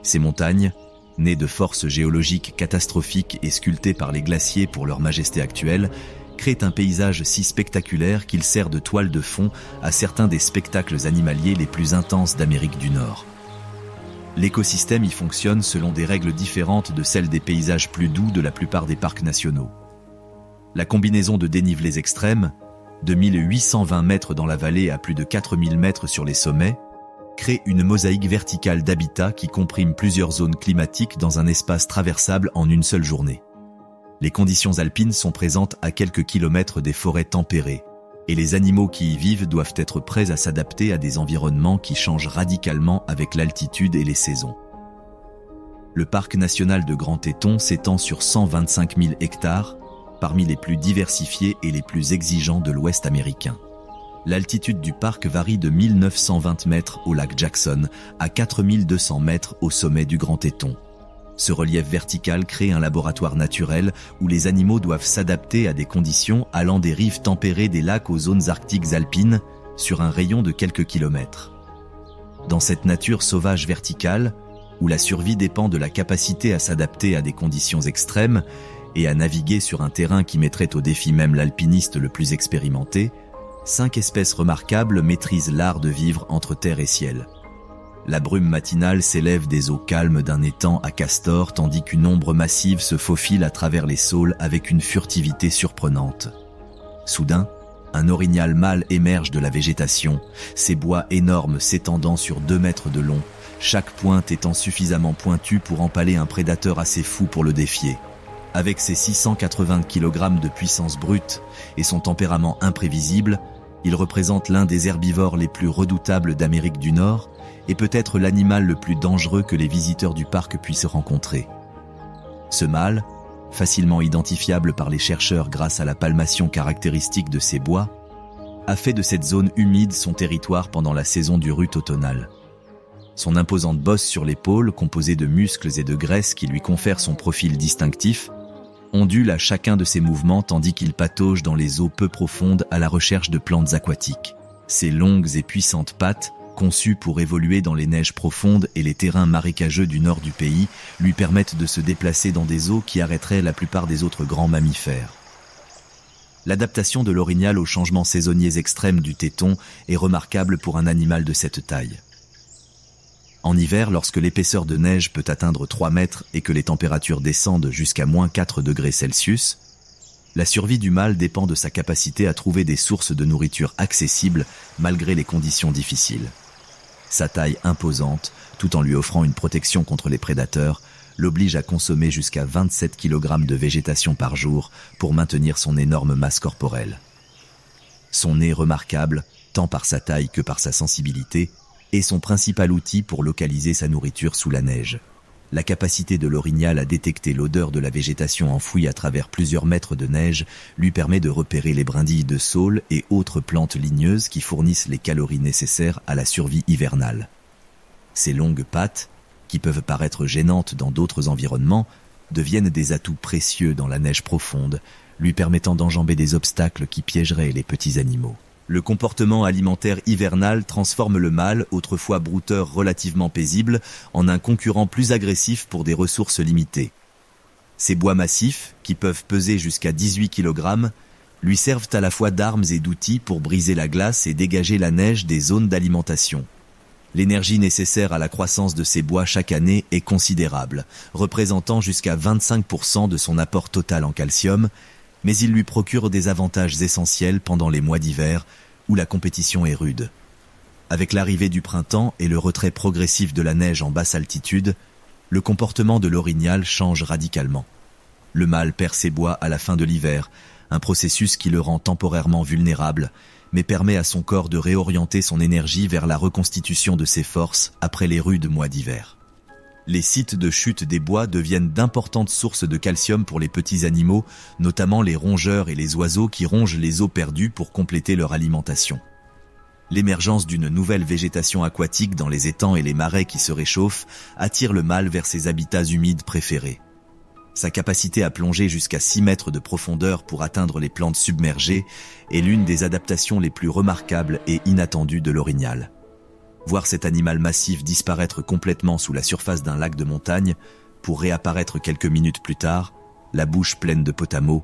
A: Ces montagnes, nées de forces géologiques catastrophiques et sculptées par les glaciers pour leur majesté actuelle, créent un paysage si spectaculaire qu'il sert de toile de fond à certains des spectacles animaliers les plus intenses d'Amérique du Nord. L'écosystème y fonctionne selon des règles différentes de celles des paysages plus doux de la plupart des parcs nationaux. La combinaison de dénivelés extrêmes, de 1820 mètres dans la vallée à plus de 4000 mètres sur les sommets, crée une mosaïque verticale d'habitat qui comprime plusieurs zones climatiques dans un espace traversable en une seule journée. Les conditions alpines sont présentes à quelques kilomètres des forêts tempérées, et les animaux qui y vivent doivent être prêts à s'adapter à des environnements qui changent radicalement avec l'altitude et les saisons. Le parc national de Grand Teton s'étend sur 125 000 hectares, parmi les plus diversifiés et les plus exigeants de l'Ouest américain. L'altitude du parc varie de 1920 mètres au lac Jackson à 4200 mètres au sommet du Grand Teton. Ce relief vertical crée un laboratoire naturel où les animaux doivent s'adapter à des conditions allant des rives tempérées des lacs aux zones arctiques alpines sur un rayon de quelques kilomètres. Dans cette nature sauvage verticale, où la survie dépend de la capacité à s'adapter à des conditions extrêmes et à naviguer sur un terrain qui mettrait au défi même l'alpiniste le plus expérimenté, 5 espèces remarquables maîtrisent l'art de vivre entre terre et ciel. La brume matinale s'élève des eaux calmes d'un étang à Castor tandis qu'une ombre massive se faufile à travers les saules avec une furtivité surprenante. Soudain, un orignal mâle émerge de la végétation, ses bois énormes s'étendant sur 2 mètres de long, chaque pointe étant suffisamment pointue pour empaler un prédateur assez fou pour le défier. Avec ses 680 kg de puissance brute et son tempérament imprévisible, il représente l'un des herbivores les plus redoutables d'Amérique du Nord et peut-être l'animal le plus dangereux que les visiteurs du parc puissent rencontrer. Ce mâle, facilement identifiable par les chercheurs grâce à la palmation caractéristique de ses bois, a fait de cette zone humide son territoire pendant la saison du rut automnale. Son imposante bosse sur l'épaule, composée de muscles et de graisse qui lui confère son profil distinctif, ondule à chacun de ses mouvements tandis qu'il patauge dans les eaux peu profondes à la recherche de plantes aquatiques. Ses longues et puissantes pattes, conçues pour évoluer dans les neiges profondes et les terrains marécageux du nord du pays, lui permettent de se déplacer dans des eaux qui arrêteraient la plupart des autres grands mammifères. L'adaptation de l'orignal aux changements saisonniers extrêmes du téton est remarquable pour un animal de cette taille. En hiver, lorsque l'épaisseur de neige peut atteindre 3 mètres et que les températures descendent jusqu'à -4 degrés Celsius, la survie du mâle dépend de sa capacité à trouver des sources de nourriture accessibles malgré les conditions difficiles. Sa taille imposante, tout en lui offrant une protection contre les prédateurs, l'oblige à consommer jusqu'à 27 kg de végétation par jour pour maintenir son énorme masse corporelle. Son nez remarquable, tant par sa taille que par sa sensibilité, est son principal outil pour localiser sa nourriture sous la neige. La capacité de l'orignal à détecter l'odeur de la végétation enfouie à travers plusieurs mètres de neige lui permet de repérer les brindilles de saule et autres plantes ligneuses qui fournissent les calories nécessaires à la survie hivernale. Ses longues pattes, qui peuvent paraître gênantes dans d'autres environnements, deviennent des atouts précieux dans la neige profonde, lui permettant d'enjamber des obstacles qui piégeraient les petits animaux. Le comportement alimentaire hivernal transforme le mâle, autrefois brouteur relativement paisible, en un concurrent plus agressif pour des ressources limitées. Ces bois massifs, qui peuvent peser jusqu'à 18 kg, lui servent à la fois d'armes et d'outils pour briser la glace et dégager la neige des zones d'alimentation. L'énergie nécessaire à la croissance de ces bois chaque année est considérable, représentant jusqu'à 25% de son apport total en calcium, mais il lui procure des avantages essentiels pendant les mois d'hiver où la compétition est rude. Avec l'arrivée du printemps et le retrait progressif de la neige en basse altitude, le comportement de l'orignal change radicalement. Le mâle perd ses bois à la fin de l'hiver, un processus qui le rend temporairement vulnérable, mais permet à son corps de réorienter son énergie vers la reconstitution de ses forces après les rudes mois d'hiver. Les sites de chute des bois deviennent d'importantes sources de calcium pour les petits animaux, notamment les rongeurs et les oiseaux qui rongent les eaux perdues pour compléter leur alimentation. L'émergence d'une nouvelle végétation aquatique dans les étangs et les marais qui se réchauffent attire le mâle vers ses habitats humides préférés. Sa capacité à plonger jusqu'à 6 mètres de profondeur pour atteindre les plantes submergées est l'une des adaptations les plus remarquables et inattendues de l'orignal. Voir cet animal massif disparaître complètement sous la surface d'un lac de montagne, pour réapparaître quelques minutes plus tard, la bouche pleine de potamo,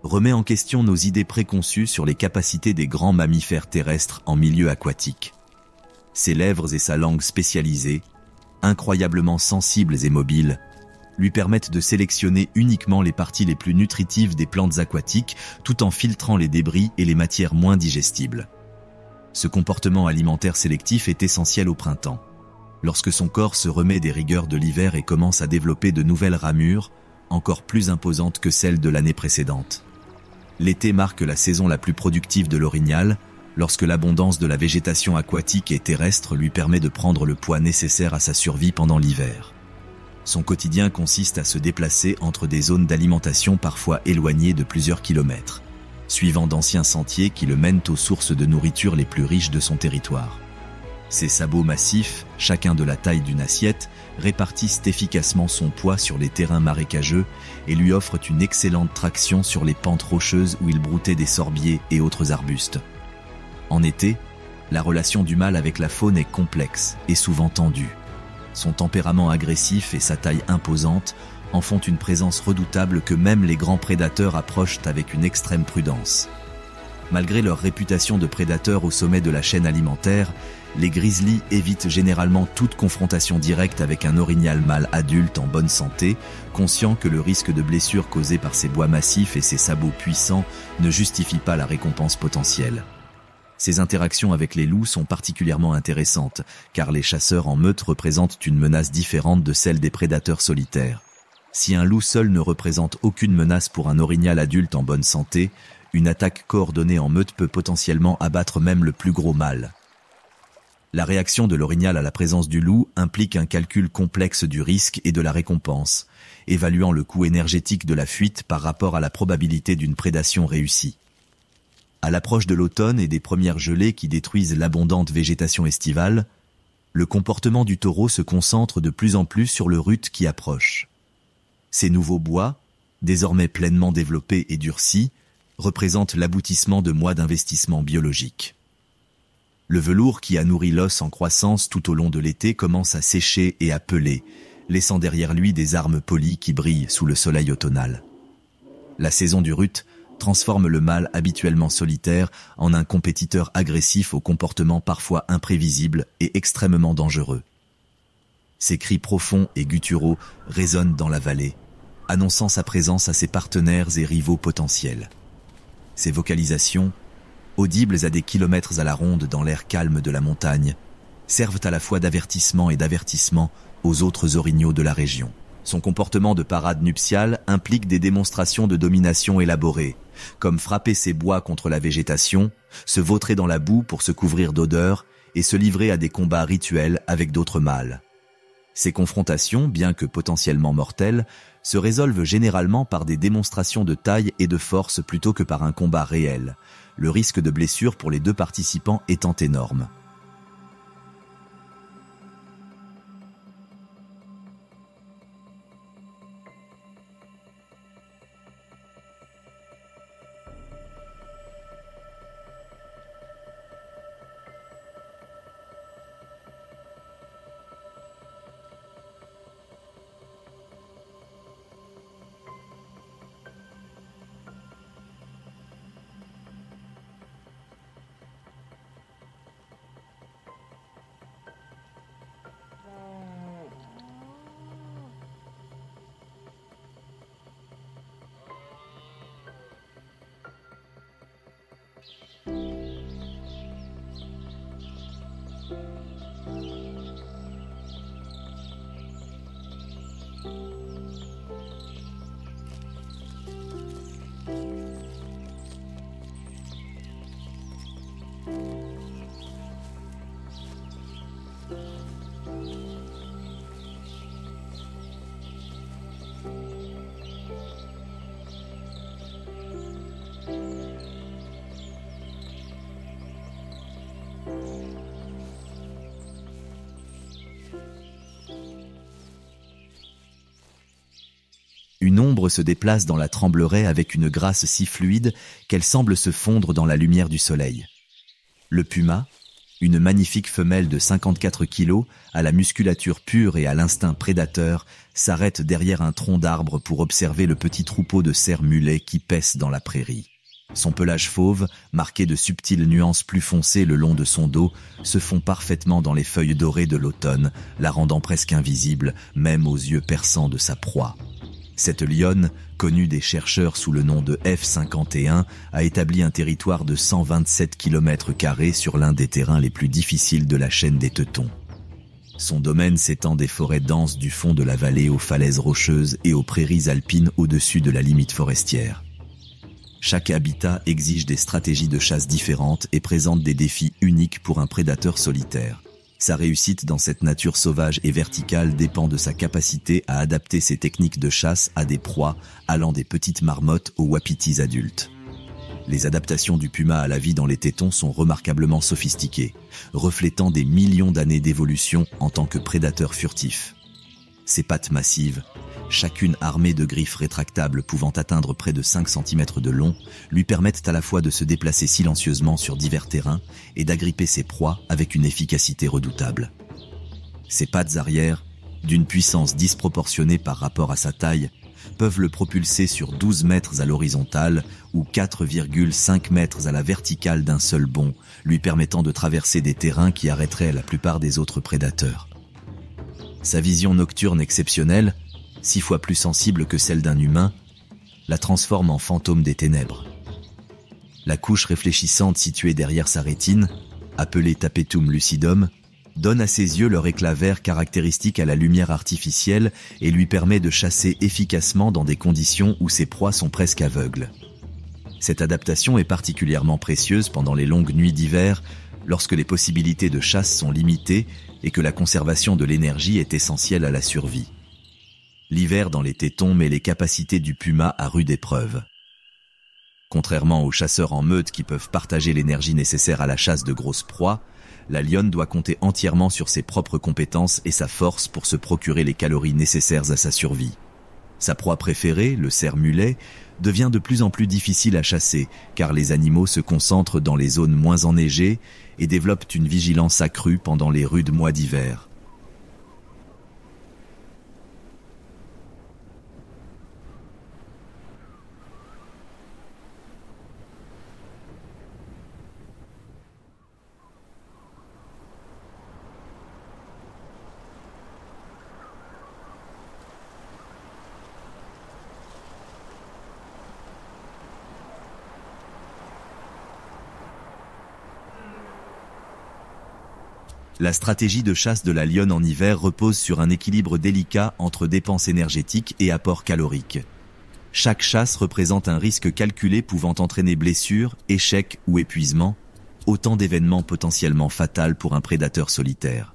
A: remet en question nos idées préconçues sur les capacités des grands mammifères terrestres en milieu aquatique. Ses lèvres et sa langue spécialisées, incroyablement sensibles et mobiles, lui permettent de sélectionner uniquement les parties les plus nutritives des plantes aquatiques tout en filtrant les débris et les matières moins digestibles. Ce comportement alimentaire sélectif est essentiel au printemps, lorsque son corps se remet des rigueurs de l'hiver et commence à développer de nouvelles ramures, encore plus imposantes que celles de l'année précédente. L'été marque la saison la plus productive de l'orignal, lorsque l'abondance de la végétation aquatique et terrestre lui permet de prendre le poids nécessaire à sa survie pendant l'hiver. Son quotidien consiste à se déplacer entre des zones d'alimentation parfois éloignées de plusieurs kilomètres, suivant d'anciens sentiers qui le mènent aux sources de nourriture les plus riches de son territoire. Ses sabots massifs, chacun de la taille d'une assiette, répartissent efficacement son poids sur les terrains marécageux et lui offrent une excellente traction sur les pentes rocheuses où il broutait des sorbiers et autres arbustes. En été, la relation du mâle avec la faune est complexe et souvent tendue. Son tempérament agressif et sa taille imposante en font une présence redoutable que même les grands prédateurs approchent avec une extrême prudence. Malgré leur réputation de prédateurs au sommet de la chaîne alimentaire, les grizzlies évitent généralement toute confrontation directe avec un orignal mâle adulte en bonne santé, conscient que le risque de blessure causé par ses bois massifs et ses sabots puissants ne justifie pas la récompense potentielle. Ces interactions avec les loups sont particulièrement intéressantes, car les chasseurs en meute représentent une menace différente de celle des prédateurs solitaires. Si un loup seul ne représente aucune menace pour un orignal adulte en bonne santé, une attaque coordonnée en meute peut potentiellement abattre même le plus gros mâle. La réaction de l'orignal à la présence du loup implique un calcul complexe du risque et de la récompense, évaluant le coût énergétique de la fuite par rapport à la probabilité d'une prédation réussie. À l'approche de l'automne et des premières gelées qui détruisent l'abondante végétation estivale, le comportement du taureau se concentre de plus en plus sur le rut qui approche. Ces nouveaux bois, désormais pleinement développés et durcis, représentent l'aboutissement de mois d'investissement biologique. Le velours qui a nourri l'os en croissance tout au long de l'été commence à sécher et à peler, laissant derrière lui des armes polies qui brillent sous le soleil automnal. La saison du rut transforme le mâle habituellement solitaire en un compétiteur agressif au comportement parfois imprévisible et extrêmement dangereux. Ses cris profonds et gutturaux résonnent dans la vallée, annonçant sa présence à ses partenaires et rivaux potentiels. Ces vocalisations, audibles à des kilomètres à la ronde dans l'air calme de la montagne, servent à la fois d'avertissement et d'avertissement aux autres orignaux de la région. Son comportement de parade nuptiale implique des démonstrations de domination élaborées, comme frapper ses bois contre la végétation, se vautrer dans la boue pour se couvrir d'odeurs et se livrer à des combats rituels avec d'autres mâles. Ces confrontations, bien que potentiellement mortelles, se résolvent généralement par des démonstrations de taille et de force plutôt que par un combat réel, le risque de blessure pour les deux participants étant énorme. Une ombre se déplace dans la trembleraie avec une grâce si fluide qu'elle semble se fondre dans la lumière du soleil. Le puma, une magnifique femelle de 54 kilos, à la musculature pure et à l'instinct prédateur, s'arrête derrière un tronc d'arbre pour observer le petit troupeau de cerfs mulets qui paissent dans la prairie. Son pelage fauve, marqué de subtiles nuances plus foncées le long de son dos, se fond parfaitement dans les feuilles dorées de l'automne, la rendant presque invisible, même aux yeux perçants de sa proie. Cette lionne, connue des chercheurs sous le nom de F51, a établi un territoire de 127 km² sur l'un des terrains les plus difficiles de la chaîne des Teutons. Son domaine s'étend des forêts denses du fond de la vallée aux falaises rocheuses et aux prairies alpines au-dessus de la limite forestière. Chaque habitat exige des stratégies de chasse différentes et présente des défis uniques pour un prédateur solitaire. Sa réussite dans cette nature sauvage et verticale dépend de sa capacité à adapter ses techniques de chasse à des proies allant des petites marmottes aux wapitis adultes. Les adaptations du puma à la vie dans les tétons sont remarquablement sophistiquées, reflétant des millions d'années d'évolution en tant que prédateur furtif. Ses pattes massives, chacune armée de griffes rétractables pouvant atteindre près de 5 cm de long, lui permettent à la fois de se déplacer silencieusement sur divers terrains et d'agripper ses proies avec une efficacité redoutable. Ses pattes arrière, d'une puissance disproportionnée par rapport à sa taille, peuvent le propulser sur 12 mètres à l'horizontale ou 4,5 mètres à la verticale d'un seul bond, lui permettant de traverser des terrains qui arrêteraient la plupart des autres prédateurs. Sa vision nocturne exceptionnelle, 6 fois plus sensible que celle d'un humain, la transforme en fantôme des ténèbres. La couche réfléchissante située derrière sa rétine, appelée tapetum lucidum, donne à ses yeux leur éclat vert caractéristique à la lumière artificielle et lui permet de chasser efficacement dans des conditions où ses proies sont presque aveugles. Cette adaptation est particulièrement précieuse pendant les longues nuits d'hiver, lorsque les possibilités de chasse sont limitées et que la conservation de l'énergie est essentielle à la survie. L'hiver dans les tétons met les capacités du puma à rude épreuve. Contrairement aux chasseurs en meute qui peuvent partager l'énergie nécessaire à la chasse de grosses proies, la lionne doit compter entièrement sur ses propres compétences et sa force pour se procurer les calories nécessaires à sa survie. Sa proie préférée, le cerf-mulet, devient de plus en plus difficile à chasser, car les animaux se concentrent dans les zones moins enneigées et développent une vigilance accrue pendant les rudes mois d'hiver. La stratégie de chasse de la lionne en hiver repose sur un équilibre délicat entre dépenses énergétiques et apport calorique. Chaque chasse représente un risque calculé pouvant entraîner blessures, échecs ou épuisement, autant d'événements potentiellement fatals pour un prédateur solitaire.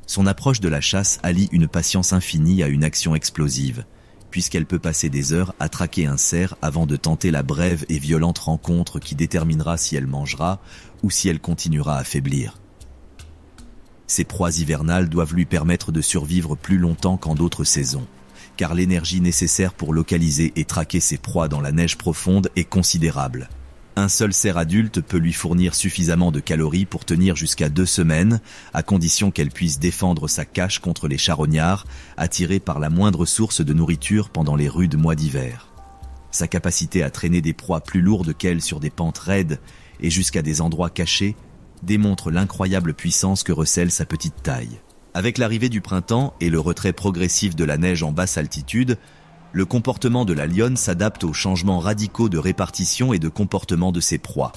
A: Son approche de la chasse allie une patience infinie à une action explosive, puisqu'elle peut passer des heures à traquer un cerf avant de tenter la brève et violente rencontre qui déterminera si elle mangera ou si elle continuera à faiblir. Ces proies hivernales doivent lui permettre de survivre plus longtemps qu'en d'autres saisons, car l'énergie nécessaire pour localiser et traquer ses proies dans la neige profonde est considérable. Un seul cerf adulte peut lui fournir suffisamment de calories pour tenir jusqu'à 2 semaines, à condition qu'elle puisse défendre sa cache contre les charognards, attirés par la moindre source de nourriture pendant les rudes mois d'hiver. Sa capacité à traîner des proies plus lourdes qu'elle sur des pentes raides et jusqu'à des endroits cachés démontre l'incroyable puissance que recèle sa petite taille. Avec l'arrivée du printemps et le retrait progressif de la neige en basse altitude, le comportement de la lionne s'adapte aux changements radicaux de répartition et de comportement de ses proies.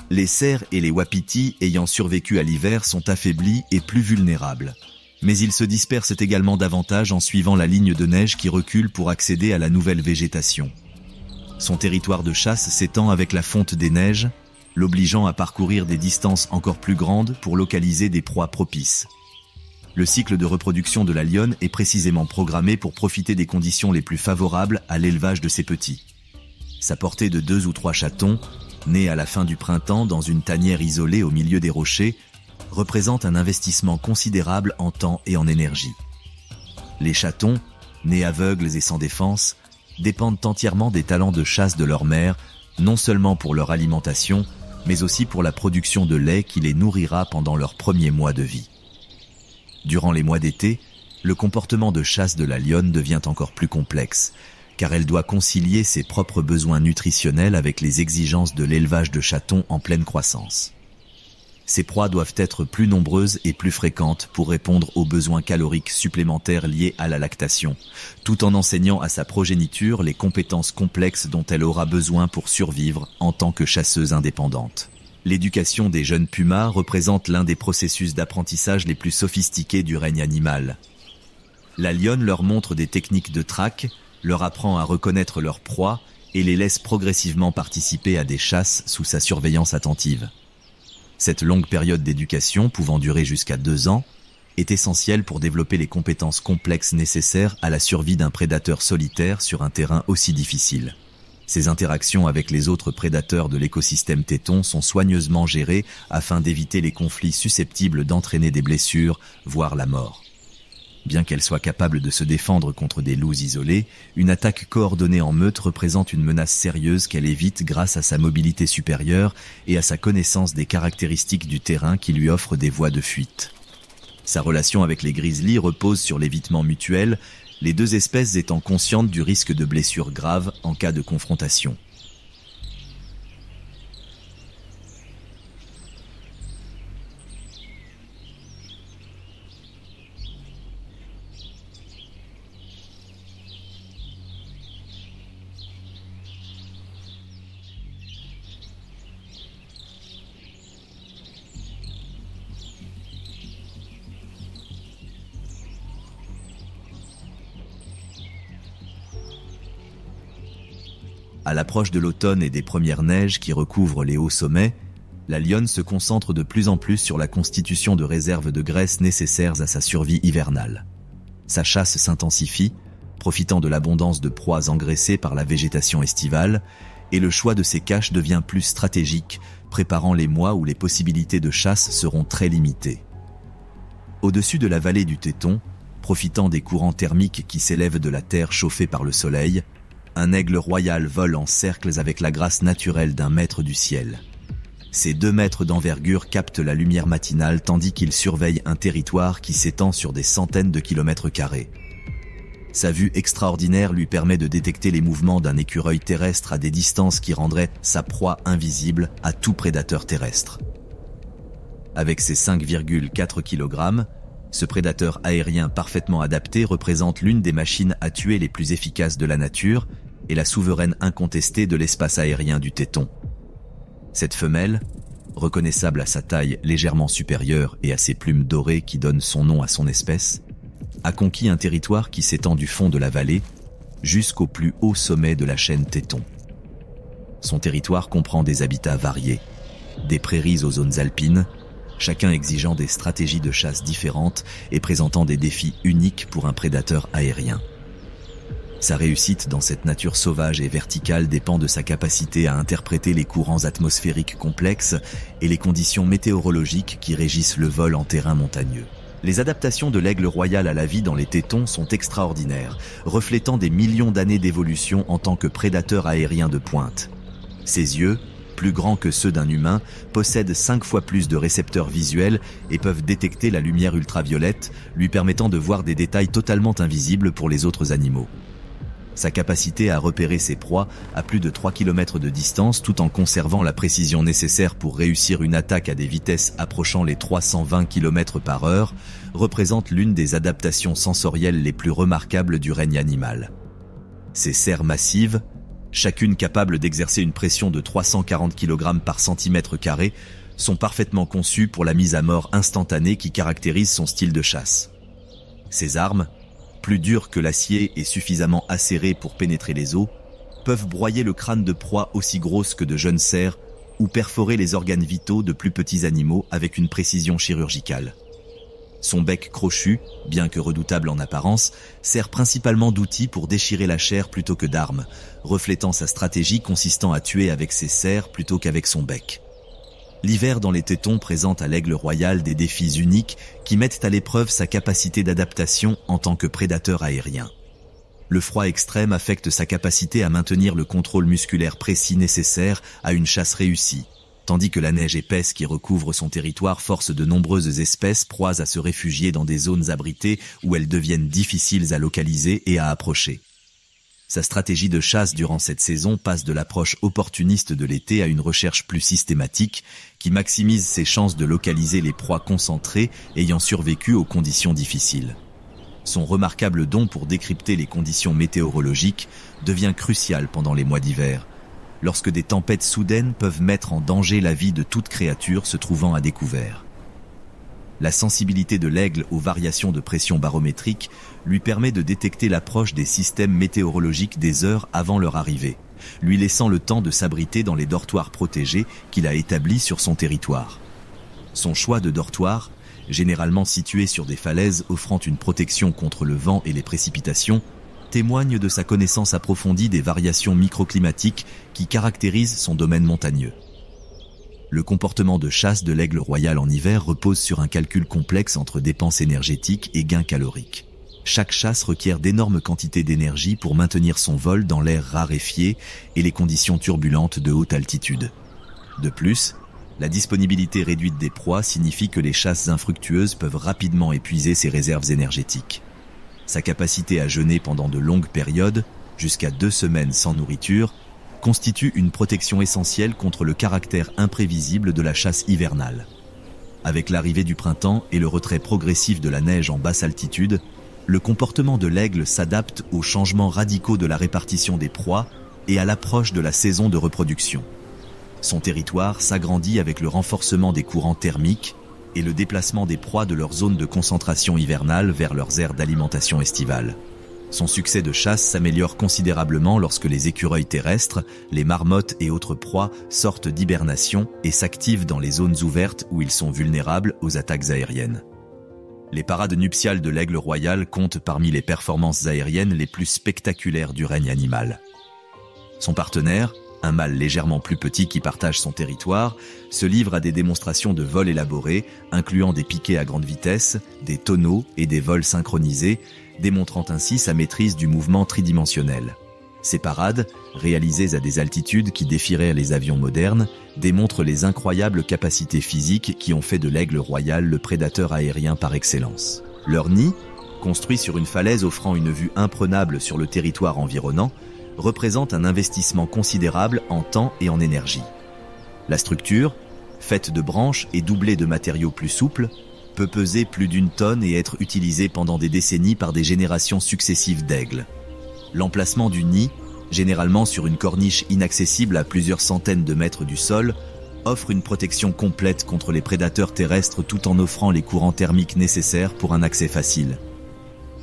A: Les cerfs et les wapitis ayant survécu à l'hiver sont affaiblis et plus vulnérables. Mais ils se dispersent également davantage en suivant la ligne de neige qui recule pour accéder à la nouvelle végétation. Son territoire de chasse s'étend avec la fonte des neiges, l'obligeant à parcourir des distances encore plus grandes pour localiser des proies propices. Le cycle de reproduction de la lionne est précisément programmé pour profiter des conditions les plus favorables à l'élevage de ses petits. Sa portée de 2 ou 3 chatons, nés à la fin du printemps dans une tanière isolée au milieu des rochers, représente un investissement considérable en temps et en énergie. Les chatons, nés aveugles et sans défense, dépendent entièrement des talents de chasse de leur mère, non seulement pour leur alimentation, mais aussi pour la production de lait qui les nourrira pendant leurs premiers mois de vie. Durant les mois d'été, le comportement de chasse de la lionne devient encore plus complexe, car elle doit concilier ses propres besoins nutritionnels avec les exigences de l'élevage de chatons en pleine croissance. Ses proies doivent être plus nombreuses et plus fréquentes pour répondre aux besoins caloriques supplémentaires liés à la lactation, tout en enseignant à sa progéniture les compétences complexes dont elle aura besoin pour survivre en tant que chasseuse indépendante. L'éducation des jeunes pumas représente l'un des processus d'apprentissage les plus sophistiqués du règne animal. La lionne leur montre des techniques de traque, leur apprend à reconnaître leurs proies et les laisse progressivement participer à des chasses sous sa surveillance attentive. Cette longue période d'éducation, pouvant durer jusqu'à 2 ans, est essentielle pour développer les compétences complexes nécessaires à la survie d'un prédateur solitaire sur un terrain aussi difficile. Ces interactions avec les autres prédateurs de l'écosystème téton sont soigneusement gérées afin d'éviter les conflits susceptibles d'entraîner des blessures, voire la mort. Bien qu'elle soit capable de se défendre contre des loups isolés, une attaque coordonnée en meute représente une menace sérieuse qu'elle évite grâce à sa mobilité supérieure et à sa connaissance des caractéristiques du terrain qui lui offre des voies de fuite. Sa relation avec les grizzlies repose sur l'évitement mutuel, les 2 espèces étant conscientes du risque de blessures graves en cas de confrontation. À l'approche de l'automne et des premières neiges qui recouvrent les hauts sommets, la lionne se concentre de plus en plus sur la constitution de réserves de graisse nécessaires à sa survie hivernale. Sa chasse s'intensifie, profitant de l'abondance de proies engraissées par la végétation estivale, et le choix de ces caches devient plus stratégique, préparant les mois où les possibilités de chasse seront très limitées. Au-dessus de la vallée du Téton, profitant des courants thermiques qui s'élèvent de la terre chauffée par le soleil, un aigle royal vole en cercles avec la grâce naturelle d'un maître du ciel. Ces 2 mètres d'envergure captent la lumière matinale tandis qu'il surveille un territoire qui s'étend sur des centaines de kilomètres carrés. Sa vue extraordinaire lui permet de détecter les mouvements d'un écureuil terrestre à des distances qui rendraient sa proie invisible à tout prédateur terrestre. Avec ses 5,4 kg, ce prédateur aérien parfaitement adapté représente l'une des machines à tuer les plus efficaces de la nature et la souveraine incontestée de l'espace aérien du Téton. Cette femelle, reconnaissable à sa taille légèrement supérieure et à ses plumes dorées qui donnent son nom à son espèce, a conquis un territoire qui s'étend du fond de la vallée jusqu'au plus haut sommet de la chaîne Téton. Son territoire comprend des habitats variés, des prairies aux zones alpines, chacun exigeant des stratégies de chasse différentes et présentant des défis uniques pour un prédateur aérien. Sa réussite dans cette nature sauvage et verticale dépend de sa capacité à interpréter les courants atmosphériques complexes et les conditions météorologiques qui régissent le vol en terrain montagneux. Les adaptations de l'aigle royal à la vie dans les Tétons sont extraordinaires, reflétant des millions d'années d'évolution en tant que prédateur aérien de pointe. Ses yeux, plus grands que ceux d'un humain, possèdent 5 fois plus de récepteurs visuels et peuvent détecter la lumière ultraviolette, lui permettant de voir des détails totalement invisibles pour les autres animaux. Sa capacité à repérer ses proies à plus de 3 km de distance tout en conservant la précision nécessaire pour réussir une attaque à des vitesses approchant les 320 km/h représente l'une des adaptations sensorielles les plus remarquables du règne animal. Ces serres massives, chacune capable d'exercer une pression de 340 kg par cm², sont parfaitement conçues pour la mise à mort instantanée qui caractérise son style de chasse. Ces armes, plus dures que l'acier et suffisamment acérées pour pénétrer les os, peuvent broyer le crâne de proies aussi grosses que de jeunes cerfs ou perforer les organes vitaux de plus petits animaux avec une précision chirurgicale. Son bec crochu, bien que redoutable en apparence, sert principalement d'outil pour déchirer la chair plutôt que d'arme, reflétant sa stratégie consistant à tuer avec ses serres plutôt qu'avec son bec. L'hiver dans les Tétons présente à l'aigle royal des défis uniques qui mettent à l'épreuve sa capacité d'adaptation en tant que prédateur aérien. Le froid extrême affecte sa capacité à maintenir le contrôle musculaire précis nécessaire à une chasse réussie, tandis que la neige épaisse qui recouvre son territoire force de nombreuses espèces proies à se réfugier dans des zones abritées où elles deviennent difficiles à localiser et à approcher. Sa stratégie de chasse durant cette saison passe de l'approche opportuniste de l'été à une recherche plus systématique qui maximise ses chances de localiser les proies concentrées ayant survécu aux conditions difficiles. Son remarquable don pour décrypter les conditions météorologiques devient crucial pendant les mois d'hiver, lorsque des tempêtes soudaines peuvent mettre en danger la vie de toute créature se trouvant à découvert. La sensibilité de l'aigle aux variations de pression barométrique lui permet de détecter l'approche des systèmes météorologiques des heures avant leur arrivée, lui laissant le temps de s'abriter dans les dortoirs protégés qu'il a établis sur son territoire. Son choix de dortoir, généralement situé sur des falaises offrant une protection contre le vent et les précipitations, témoigne de sa connaissance approfondie des variations microclimatiques qui caractérisent son domaine montagneux. Le comportement de chasse de l'aigle royal en hiver repose sur un calcul complexe entre dépenses énergétiques et gains caloriques. Chaque chasse requiert d'énormes quantités d'énergie pour maintenir son vol dans l'air raréfié et les conditions turbulentes de haute altitude. De plus, la disponibilité réduite des proies signifie que les chasses infructueuses peuvent rapidement épuiser ses réserves énergétiques. Sa capacité à jeûner pendant de longues périodes, jusqu'à 2 semaines sans nourriture, constitue une protection essentielle contre le caractère imprévisible de la chasse hivernale. Avec l'arrivée du printemps et le retrait progressif de la neige en basse altitude, le comportement de l'aigle s'adapte aux changements radicaux de la répartition des proies et à l'approche de la saison de reproduction. Son territoire s'agrandit avec le renforcement des courants thermiques et le déplacement des proies de leur zone de concentration hivernale vers leurs aires d'alimentation estivale. Son succès de chasse s'améliore considérablement lorsque les écureuils terrestres, les marmottes et autres proies sortent d'hibernation et s'activent dans les zones ouvertes où ils sont vulnérables aux attaques aériennes. Les parades nuptiales de l'aigle royal comptent parmi les performances aériennes les plus spectaculaires du règne animal. Son partenaire, Un mâle légèrement plus petit qui partage son territoire se livre à des démonstrations de vol élaborées, incluant des piquets à grande vitesse, des tonneaux et des vols synchronisés, démontrant ainsi sa maîtrise du mouvement tridimensionnel. Ces parades, réalisées à des altitudes qui défieraient les avions modernes, démontrent les incroyables capacités physiques qui ont fait de l'aigle royal le prédateur aérien par excellence. Leur nid, construit sur une falaise offrant une vue imprenable sur le territoire environnant, représente un investissement considérable en temps et en énergie. La structure, faite de branches et doublée de matériaux plus souples, peut peser plus d'1 tonne et être utilisée pendant des décennies par des générations successives d'aigles. L'emplacement du nid, généralement sur une corniche inaccessible à plusieurs centaines de mètres du sol, offre une protection complète contre les prédateurs terrestres tout en offrant les courants thermiques nécessaires pour un accès facile.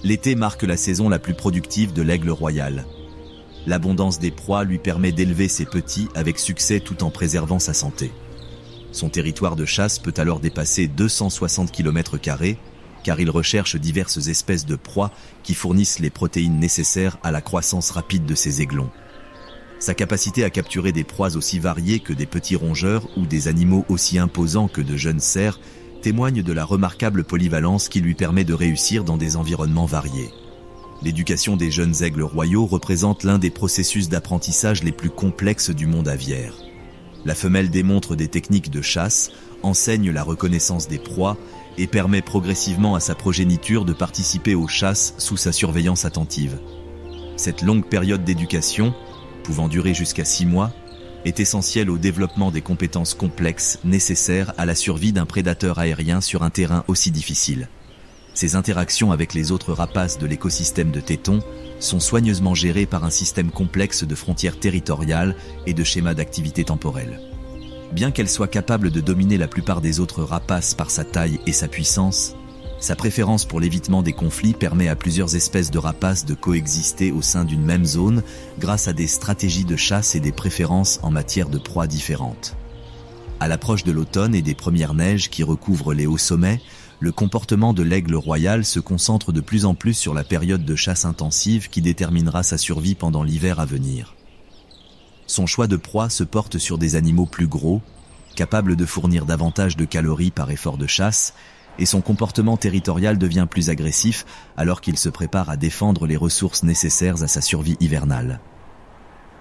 A: L'été marque la saison la plus productive de l'aigle royal. L'abondance des proies lui permet d'élever ses petits avec succès tout en préservant sa santé. Son territoire de chasse peut alors dépasser 260 km², car il recherche diverses espèces de proies qui fournissent les protéines nécessaires à la croissance rapide de ses aiglons. Sa capacité à capturer des proies aussi variées que des petits rongeurs ou des animaux aussi imposants que de jeunes cerfs témoigne de la remarquable polyvalence qui lui permet de réussir dans des environnements variés. L'éducation des jeunes aigles royaux représente l'un des processus d'apprentissage les plus complexes du monde aviaire. La femelle démontre des techniques de chasse, enseigne la reconnaissance des proies et permet progressivement à sa progéniture de participer aux chasses sous sa surveillance attentive. Cette longue période d'éducation, pouvant durer jusqu'à 6 mois, est essentielle au développement des compétences complexes nécessaires à la survie d'un prédateur aérien sur un terrain aussi difficile. Ces interactions avec les autres rapaces de l'écosystème de Téton sont soigneusement gérées par un système complexe de frontières territoriales et de schémas d'activité temporelle. Bien qu'elle soit capable de dominer la plupart des autres rapaces par sa taille et sa puissance, sa préférence pour l'évitement des conflits permet à plusieurs espèces de rapaces de coexister au sein d'une même zone grâce à des stratégies de chasse et des préférences en matière de proies différentes. À l'approche de l'automne et des premières neiges qui recouvrent les hauts sommets, le comportement de l'aigle royal se concentre de plus en plus sur la période de chasse intensive qui déterminera sa survie pendant l'hiver à venir. Son choix de proie se porte sur des animaux plus gros, capables de fournir davantage de calories par effort de chasse, et son comportement territorial devient plus agressif alors qu'il se prépare à défendre les ressources nécessaires à sa survie hivernale.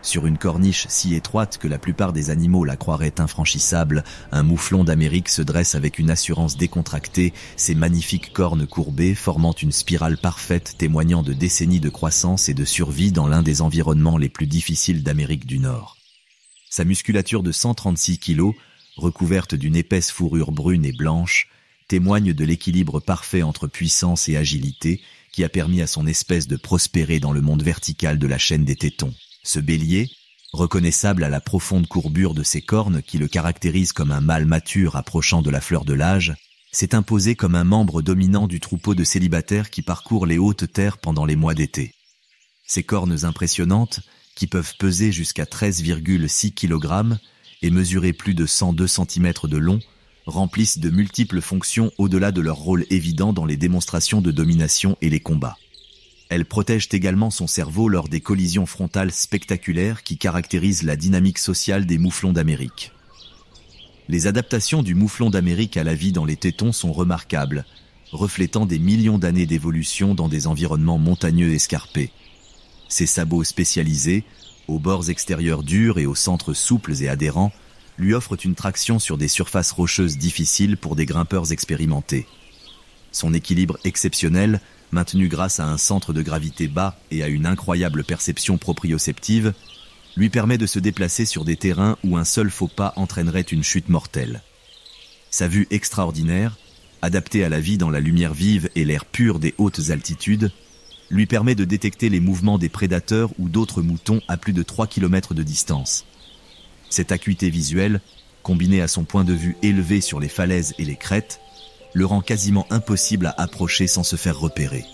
A: Sur une corniche si étroite que la plupart des animaux la croiraient infranchissable, un mouflon d'Amérique se dresse avec une assurance décontractée, ses magnifiques cornes courbées formant une spirale parfaite témoignant de décennies de croissance et de survie dans l'un des environnements les plus difficiles d'Amérique du Nord. Sa musculature de 136 kg, recouverte d'une épaisse fourrure brune et blanche, témoigne de l'équilibre parfait entre puissance et agilité qui a permis à son espèce de prospérer dans le monde vertical de la chaîne des Tétons. Ce bélier, reconnaissable à la profonde courbure de ses cornes qui le caractérise comme un mâle mature approchant de la fleur de l'âge, s'est imposé comme un membre dominant du troupeau de célibataires qui parcourt les hautes terres pendant les mois d'été. Ses cornes impressionnantes, qui peuvent peser jusqu'à 13,6 kg et mesurer plus de 102 cm de long, remplissent de multiples fonctions au-delà de leur rôle évident dans les démonstrations de domination et les combats. Elles protègent également son cerveau lors des collisions frontales spectaculaires qui caractérisent la dynamique sociale des mouflons d'Amérique. Les adaptations du mouflon d'Amérique à la vie dans les Tétons sont remarquables, reflétant des millions d'années d'évolution dans des environnements montagneux escarpés. Ses sabots spécialisés, aux bords extérieurs durs et aux centres souples et adhérents, lui offrent une traction sur des surfaces rocheuses difficiles pour des grimpeurs expérimentés. Son équilibre exceptionnel, maintenu grâce à un centre de gravité bas et à une incroyable perception proprioceptive, lui permet de se déplacer sur des terrains où un seul faux pas entraînerait une chute mortelle. Sa vue extraordinaire, adaptée à la vie dans la lumière vive et l'air pur des hautes altitudes, lui permet de détecter les mouvements des prédateurs ou d'autres moutons à plus de 3 km de distance. Cette acuité visuelle, combinée à son point de vue élevé sur les falaises et les crêtes, le rend quasiment impossible à approcher sans se faire repérer.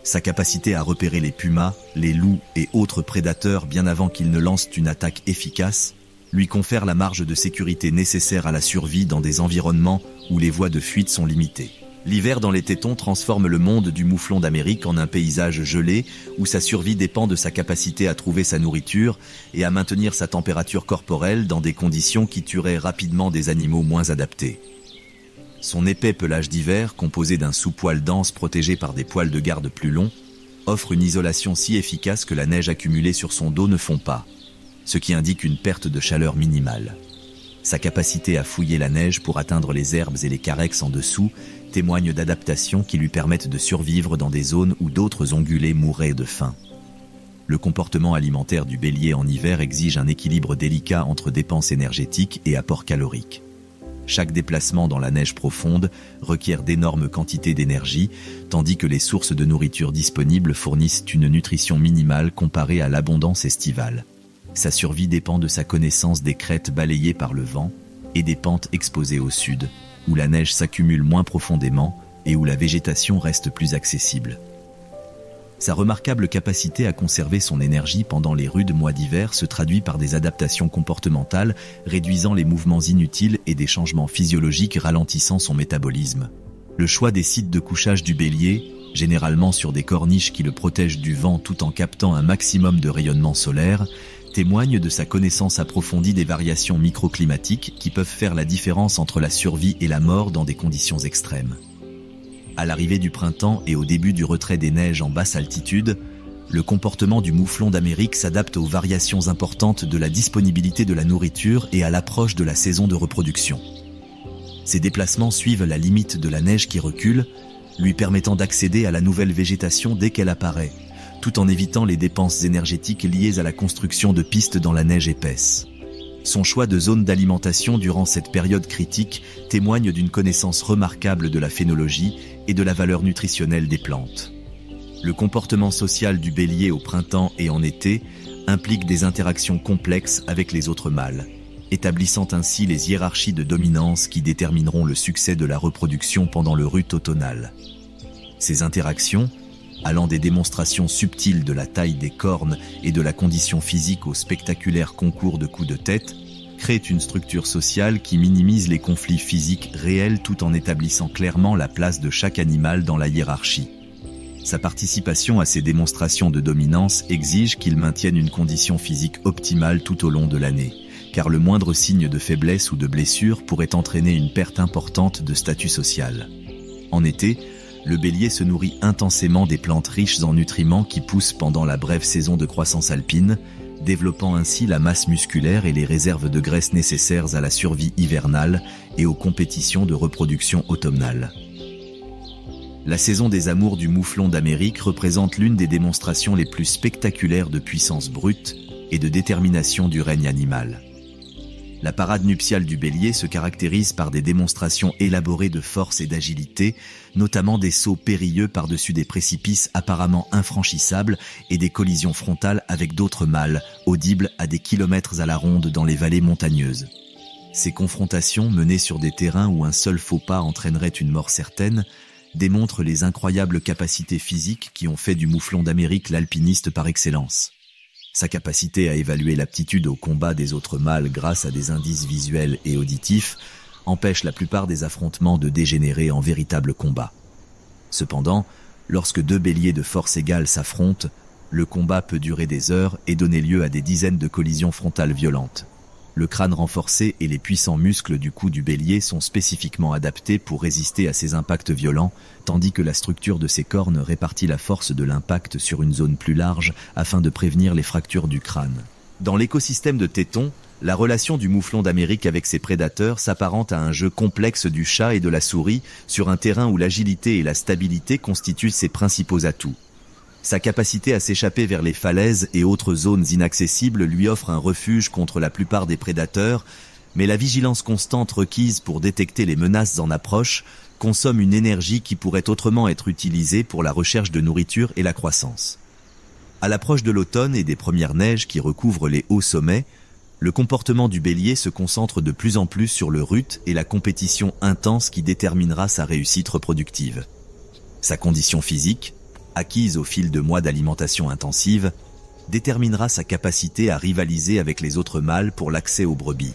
A: Sa capacité à repérer les pumas, les loups et autres prédateurs bien avant qu'ils ne lancent une attaque efficace, lui confère la marge de sécurité nécessaire à la survie dans des environnements où les voies de fuite sont limitées. L'hiver dans les tétons transforme le monde du mouflon d'Amérique en un paysage gelé où sa survie dépend de sa capacité à trouver sa nourriture et à maintenir sa température corporelle dans des conditions qui tueraient rapidement des animaux moins adaptés. Son épais pelage d'hiver, composé d'un sous-poil dense protégé par des poils de garde plus longs, offre une isolation si efficace que la neige accumulée sur son dos ne fond pas, ce qui indique une perte de chaleur minimale. Sa capacité à fouiller la neige pour atteindre les herbes et les carex en dessous témoigne d'adaptations qui lui permettent de survivre dans des zones où d'autres ongulés mourraient de faim. Le comportement alimentaire du bélier en hiver exige un équilibre délicat entre dépenses énergétiques et apport calorique. Chaque déplacement dans la neige profonde requiert d'énormes quantités d'énergie, tandis que les sources de nourriture disponibles fournissent une nutrition minimale comparée à l'abondance estivale. Sa survie dépend de sa connaissance des crêtes balayées par le vent et des pentes exposées au sud, où la neige s'accumule moins profondément et où la végétation reste plus accessible. Sa remarquable capacité à conserver son énergie pendant les rudes mois d'hiver se traduit par des adaptations comportementales réduisant les mouvements inutiles et des changements physiologiques ralentissant son métabolisme. Le choix des sites de couchage du bélier, généralement sur des corniches qui le protègent du vent tout en captant un maximum de rayonnement solaire, témoigne de sa connaissance approfondie des variations microclimatiques qui peuvent faire la différence entre la survie et la mort dans des conditions extrêmes. À l'arrivée du printemps et au début du retrait des neiges en basse altitude, le comportement du mouflon d'Amérique s'adapte aux variations importantes de la disponibilité de la nourriture et à l'approche de la saison de reproduction. Ces déplacements suivent la limite de la neige qui recule, lui permettant d'accéder à la nouvelle végétation dès qu'elle apparaît, tout en évitant les dépenses énergétiques liées à la construction de pistes dans la neige épaisse. Son choix de zone d'alimentation durant cette période critique témoigne d'une connaissance remarquable de la phénologie et de la valeur nutritionnelle des plantes. Le comportement social du bélier au printemps et en été implique des interactions complexes avec les autres mâles, établissant ainsi les hiérarchies de dominance qui détermineront le succès de la reproduction pendant le rut automnal. Ces interactions, allant des démonstrations subtiles de la taille des cornes et de la condition physique au spectaculaire concours de coups de tête, créent une structure sociale qui minimise les conflits physiques réels tout en établissant clairement la place de chaque animal dans la hiérarchie. Sa participation à ces démonstrations de dominance exige qu'il maintienne une condition physique optimale tout au long de l'année, car le moindre signe de faiblesse ou de blessure pourrait entraîner une perte importante de statut social. En été, le bélier se nourrit intensément des plantes riches en nutriments qui poussent pendant la brève saison de croissance alpine, développant ainsi la masse musculaire et les réserves de graisse nécessaires à la survie hivernale et aux compétitions de reproduction automnale. La saison des amours du mouflon d'Amérique représente l'une des démonstrations les plus spectaculaires de puissance brute et de détermination du règne animal. La parade nuptiale du bélier se caractérise par des démonstrations élaborées de force et d'agilité, notamment des sauts périlleux par-dessus des précipices apparemment infranchissables et des collisions frontales avec d'autres mâles, audibles à des kilomètres à la ronde dans les vallées montagneuses. Ces confrontations, menées sur des terrains où un seul faux pas entraînerait une mort certaine, démontrent les incroyables capacités physiques qui ont fait du mouflon d'Amérique l'alpiniste par excellence. Sa capacité à évaluer l'aptitude au combat des autres mâles grâce à des indices visuels et auditifs empêche la plupart des affrontements de dégénérer en véritables combats. Cependant, lorsque deux béliers de force égale s'affrontent, le combat peut durer des heures et donner lieu à des dizaines de collisions frontales violentes. Le crâne renforcé et les puissants muscles du cou du bélier sont spécifiquement adaptés pour résister à ces impacts violents, tandis que la structure de ses cornes répartit la force de l'impact sur une zone plus large afin de prévenir les fractures du crâne. Dans l'écosystème de tétons, la relation du mouflon d'Amérique avec ses prédateurs s'apparente à un jeu complexe du chat et de la souris sur un terrain où l'agilité et la stabilité constituent ses principaux atouts. Sa capacité à s'échapper vers les falaises et autres zones inaccessibles lui offre un refuge contre la plupart des prédateurs, mais la vigilance constante requise pour détecter les menaces en approche consomme une énergie qui pourrait autrement être utilisée pour la recherche de nourriture et la croissance. À l'approche de l'automne et des premières neiges qui recouvrent les hauts sommets, le comportement du bélier se concentre de plus en plus sur le rut et la compétition intense qui déterminera sa réussite reproductive. Sa condition physique, acquise au fil de mois d'alimentation intensive, déterminera sa capacité à rivaliser avec les autres mâles pour l'accès aux brebis.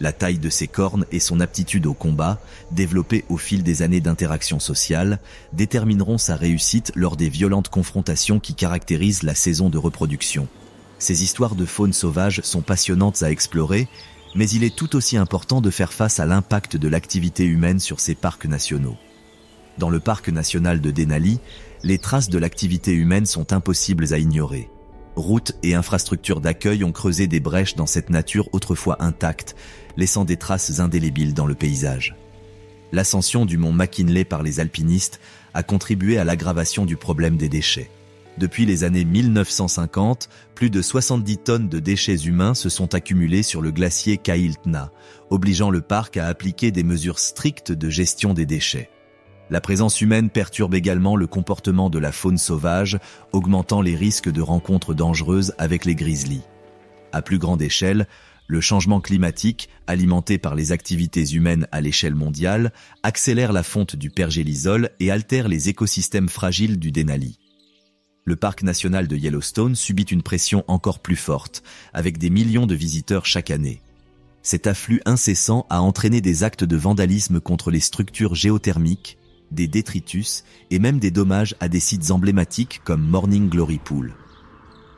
A: La taille de ses cornes et son aptitude au combat, développées au fil des années d'interaction sociale, détermineront sa réussite lors des violentes confrontations qui caractérisent la saison de reproduction. Ces histoires de faune sauvage sont passionnantes à explorer, mais il est tout aussi important de faire face à l'impact de l'activité humaine sur ces parcs nationaux. Dans le parc national de Denali, les traces de l'activité humaine sont impossibles à ignorer. Routes et infrastructures d'accueil ont creusé des brèches dans cette nature autrefois intacte, laissant des traces indélébiles dans le paysage. L'ascension du mont McKinley par les alpinistes a contribué à l'aggravation du problème des déchets. Depuis les années 1950, plus de 70 tonnes de déchets humains se sont accumulés sur le glacier Kailtna, obligeant le parc à appliquer des mesures strictes de gestion des déchets. La présence humaine perturbe également le comportement de la faune sauvage, augmentant les risques de rencontres dangereuses avec les grizzlies. À plus grande échelle, le changement climatique, alimenté par les activités humaines à l'échelle mondiale, accélère la fonte du pergélisol et altère les écosystèmes fragiles du Denali. Le parc national de Yellowstone subit une pression encore plus forte, avec des millions de visiteurs chaque année. Cet afflux incessant a entraîné des actes de vandalisme contre les structures géothermiques, des détritus et même des dommages à des sites emblématiques comme Morning Glory Pool.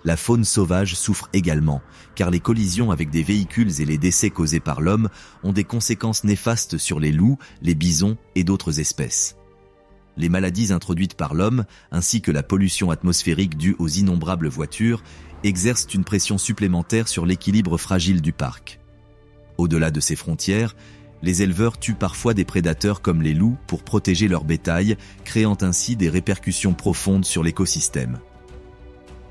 A: La faune sauvage souffre également, car les collisions avec des véhicules et les décès causés par l'homme ont des conséquences néfastes sur les loups, les bisons et d'autres espèces. Les maladies introduites par l'homme, ainsi que la pollution atmosphérique due aux innombrables voitures, exercent une pression supplémentaire sur l'équilibre fragile du parc. Au-delà de ces frontières, les éleveurs tuent parfois des prédateurs comme les loups pour protéger leur bétail, créant ainsi des répercussions profondes sur l'écosystème.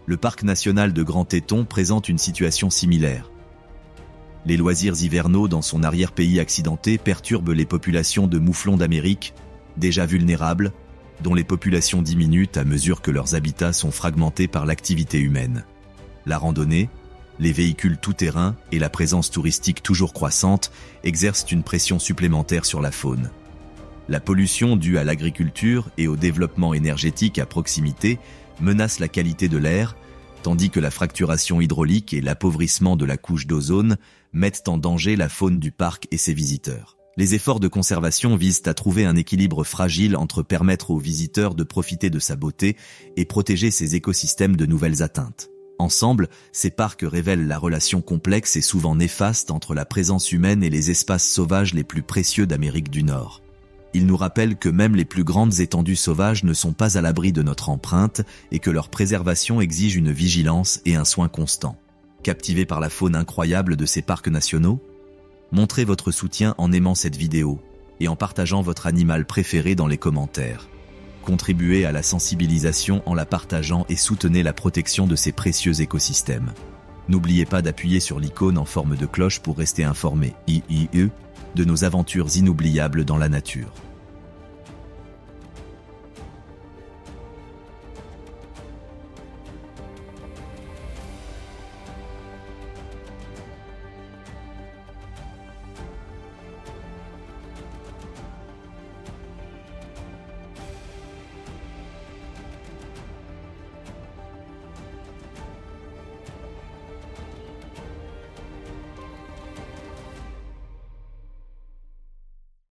A: Le parc national de Grand Teton présente une situation similaire. Les loisirs hivernaux dans son arrière-pays accidenté perturbent les populations de mouflons d'Amérique, déjà vulnérables, dont les populations diminuent à mesure que leurs habitats sont fragmentés par l'activité humaine. La randonnée, les véhicules tout-terrain et la présence touristique toujours croissante exercent une pression supplémentaire sur la faune. La pollution due à l'agriculture et au développement énergétique à proximité menace la qualité de l'air, tandis que la fracturation hydraulique et l'appauvrissement de la couche d'ozone mettent en danger la faune du parc et ses visiteurs. Les efforts de conservation visent à trouver un équilibre fragile entre permettre aux visiteurs de profiter de sa beauté et protéger ses écosystèmes de nouvelles atteintes. Ensemble, ces parcs révèlent la relation complexe et souvent néfaste entre la présence humaine et les espaces sauvages les plus précieux d'Amérique du Nord. Ils nous rappellent que même les plus grandes étendues sauvages ne sont pas à l'abri de notre empreinte et que leur préservation exige une vigilance et un soin constant. Captivés par la faune incroyable de ces parcs nationaux? Montrez votre soutien en aimant cette vidéo et en partageant votre animal préféré dans les commentaires. Contribuez à la sensibilisation en la partageant et soutenez la protection de ces précieux écosystèmes. N'oubliez pas d'appuyer sur l'icône en forme de cloche pour rester informé de nos aventures inoubliables dans la nature.